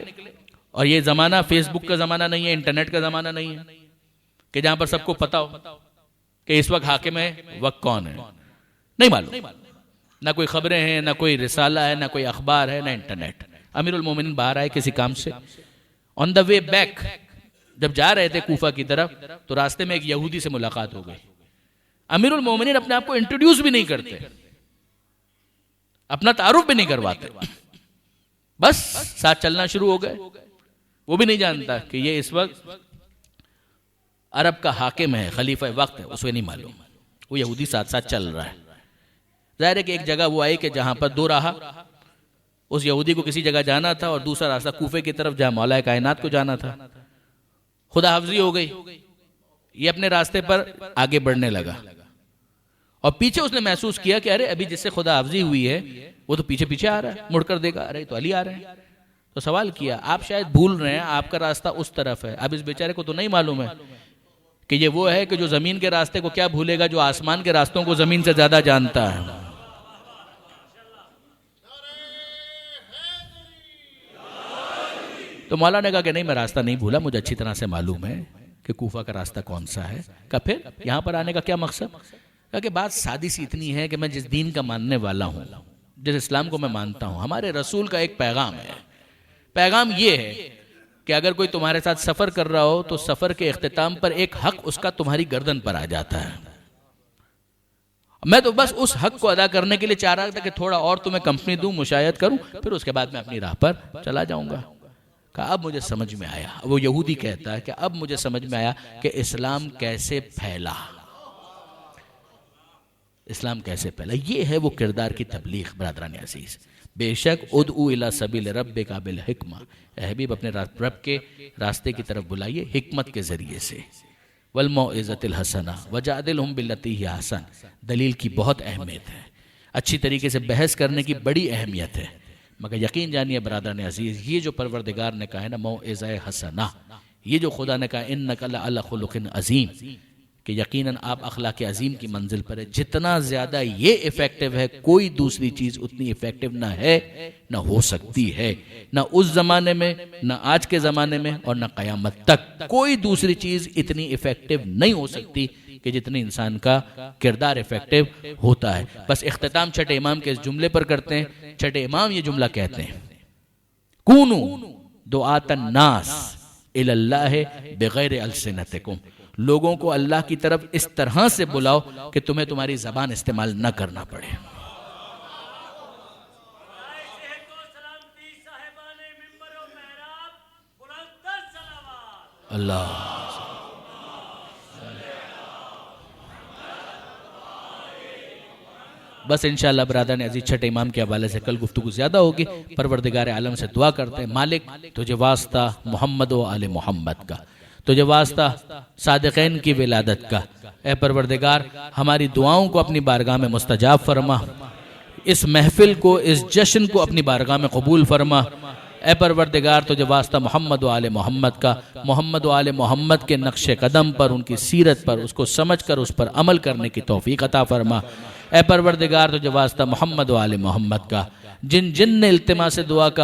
اور یہ زمانہ فیس بک کا زمانہ نہیں ہے، انٹرنیٹ کا زمانہ نہیں ہے کہ جہاں پر سب کو پتا ہو کہ اس وقت حاکم ہے، وقت کون ہے نہیں معلوم. نہ کوئی خبریں ہیں، نہ کوئی رسالہ ہے، نہ کوئی اخبار ہے، نہ انٹرنیٹ. امیر المومنین باہر آئے کسی کام سے. آن دا وے بیک جب جا رہے تھے کوفہ کی طرف تو راستے میں ایک یہودی سے ملاقات ہو گئی. امیر المومنین اپنے آپ کو انٹروڈیوس بھی نہیں کرتے، اپنا تعارف بھی نہیں کرواتے، بس ساتھ چلنا شروع ہو گئے. وہ بھی نہیں جانتا کہ یہ اس وقت عرب کا حاکم ہے، خلیفہ وقت ہے، اسے نہیں معلوم. وہ یہودی ساتھ ساتھ چل رہا ہے. ظاہر ہے کہ ایک جگہ وہ آئی کہ جہاں پر 2 راہ، اس یہودی کو کسی جگہ جانا تھا اور دوسرا راستہ کوفے کی طرف جہاں مولا کائنات کو جانا تھا. خدا حافظی ہو گئی. یہ اپنے راستے پر آگے بڑھنے لگا اور پیچھے اس نے محسوس کیا کہ ارے ابھی جس سے خدا حافظی ہوئی ہے وہ تو پیچھے پیچھے آ رہا ہے. مڑ کر دیکھا ارے تو علی آ رہے ہیں. تو سوال کیا آپ شاید بھول رہے ہیں، آپ کا راستہ اس طرف ہے. اب اس بیچارے کو تو نہیں معلوم ہے کہ یہ وہ ہے کہ جو زمین کے راستے کو کیا بھولے گا جو آسمان کے راستوں کو زمین سے زیادہ جانتا ہے. تو مولا نے کہا کہ نہیں میں راستہ نہیں بھولا، مجھے اچھی طرح سے معلوم ہے کہ کوفہ کا راستہ کون سا ہے. کہا پھر یہاں پر آنے کا کیا مقصد؟ کہا کہ بات سادی سی اتنی ہے کہ میں جس دین کا ماننے والا ہوں، جس اسلام کو میں مانتا ہوں، ہمارے رسول کا ایک پیغام ہے. پیغام یہ ہے کہ اگر کوئی تمہارے ساتھ سفر کر رہا ہو تو سفر کے اختتام پر ایک حق اس کا تمہاری گردن پر آ جاتا ہے. میں تو بس اس حق کو ادا کرنے کے لیے چاہ رہا تھا کہ تھوڑا اور تمہیں کمپنی دوں، مشایعت کروں، پھر اس کے بعد میں اپنی راہ پر چلا جاؤں گا. کہا اب مجھے سمجھ میں آیا. وہ یہودی کہتا ہے کہ اب مجھے سمجھ میں آیا کہ اسلام کیسے پھیلا. اسلام کیسے پھیلا، یہ ہے وہ کردار کی تبلیغ. برادران عزیز بے شک ادعو الی سبیل ربک بالحکمہ، اے حبیب اپنے رب کے راستے کی طرف بلائیے حکمت کے ذریعے سے. والموعظۃ الحسنہ وجادلہم باللتی ہی احسن، دلیل کی بہت اہمیت ہے، اچھی طریقے سے بحث کرنے کی بڑی اہمیت ہے. مگر یقین جانیے برادران عزیز، یہ جو پروردگار نے کہا ہے نا موعظہ حسنہ، یہ جو خدا نے کہا انک لعلی خلق عظیم، کہ یقیناً آپ اخلاق عظیم کی منزل پر ہے. جتنا زیادہ یہ ایفیکٹو ہے کوئی دوسری چیز اتنی ایفیکٹو نہ ہے، نہ ہو سکتی ہے، نہ اس زمانے میں، نہ آج کے زمانے میں، اور نہ قیامت تک کوئی دوسری چیز اتنی ایفیکٹو نہیں ہو سکتی کہ جتنی انسان کا کردار ایفیکٹو ہوتا ہے. بس اختتام چھٹے امام کے اس جملے پر کرتے ہیں. چھٹے امام یہ جملہ کہتے ہیں کونو دعات الناس الی اللہ بغیر السنتکم، لوگوں کو اللہ کی طرف اس طرح سے بلاؤ کہ تمہیں تمہاری زبان استعمال نہ کرنا پڑے. اللہ بس انشاءاللہ برادران عزیز چھٹے امام کے حوالے سے کل گفتگو زیادہ ہوگی. پروردگار عالم سے دعا کرتے ہیں مالک تجھے واسطہ محمد و آل محمد کا، تجھے واسطہ صادقین کی ولادت کا، اے پروردگار ہماری دعاؤں کو اپنی بارگاہ میں مستجاب فرما، اس محفل کو، اس جشن کو اپنی بارگاہ میں قبول فرما. اے پروردگار تجھے واسطہ محمد و آل محمد کا، محمد و آل محمد کے نقش قدم پر، ان کی سیرت پر، اس کو سمجھ کر اس پر عمل کرنے کی توفیق عطا فرما. اے پروردگار تجھے واسطہ محمد و آل محمد کا، جن نے التماس دعا کا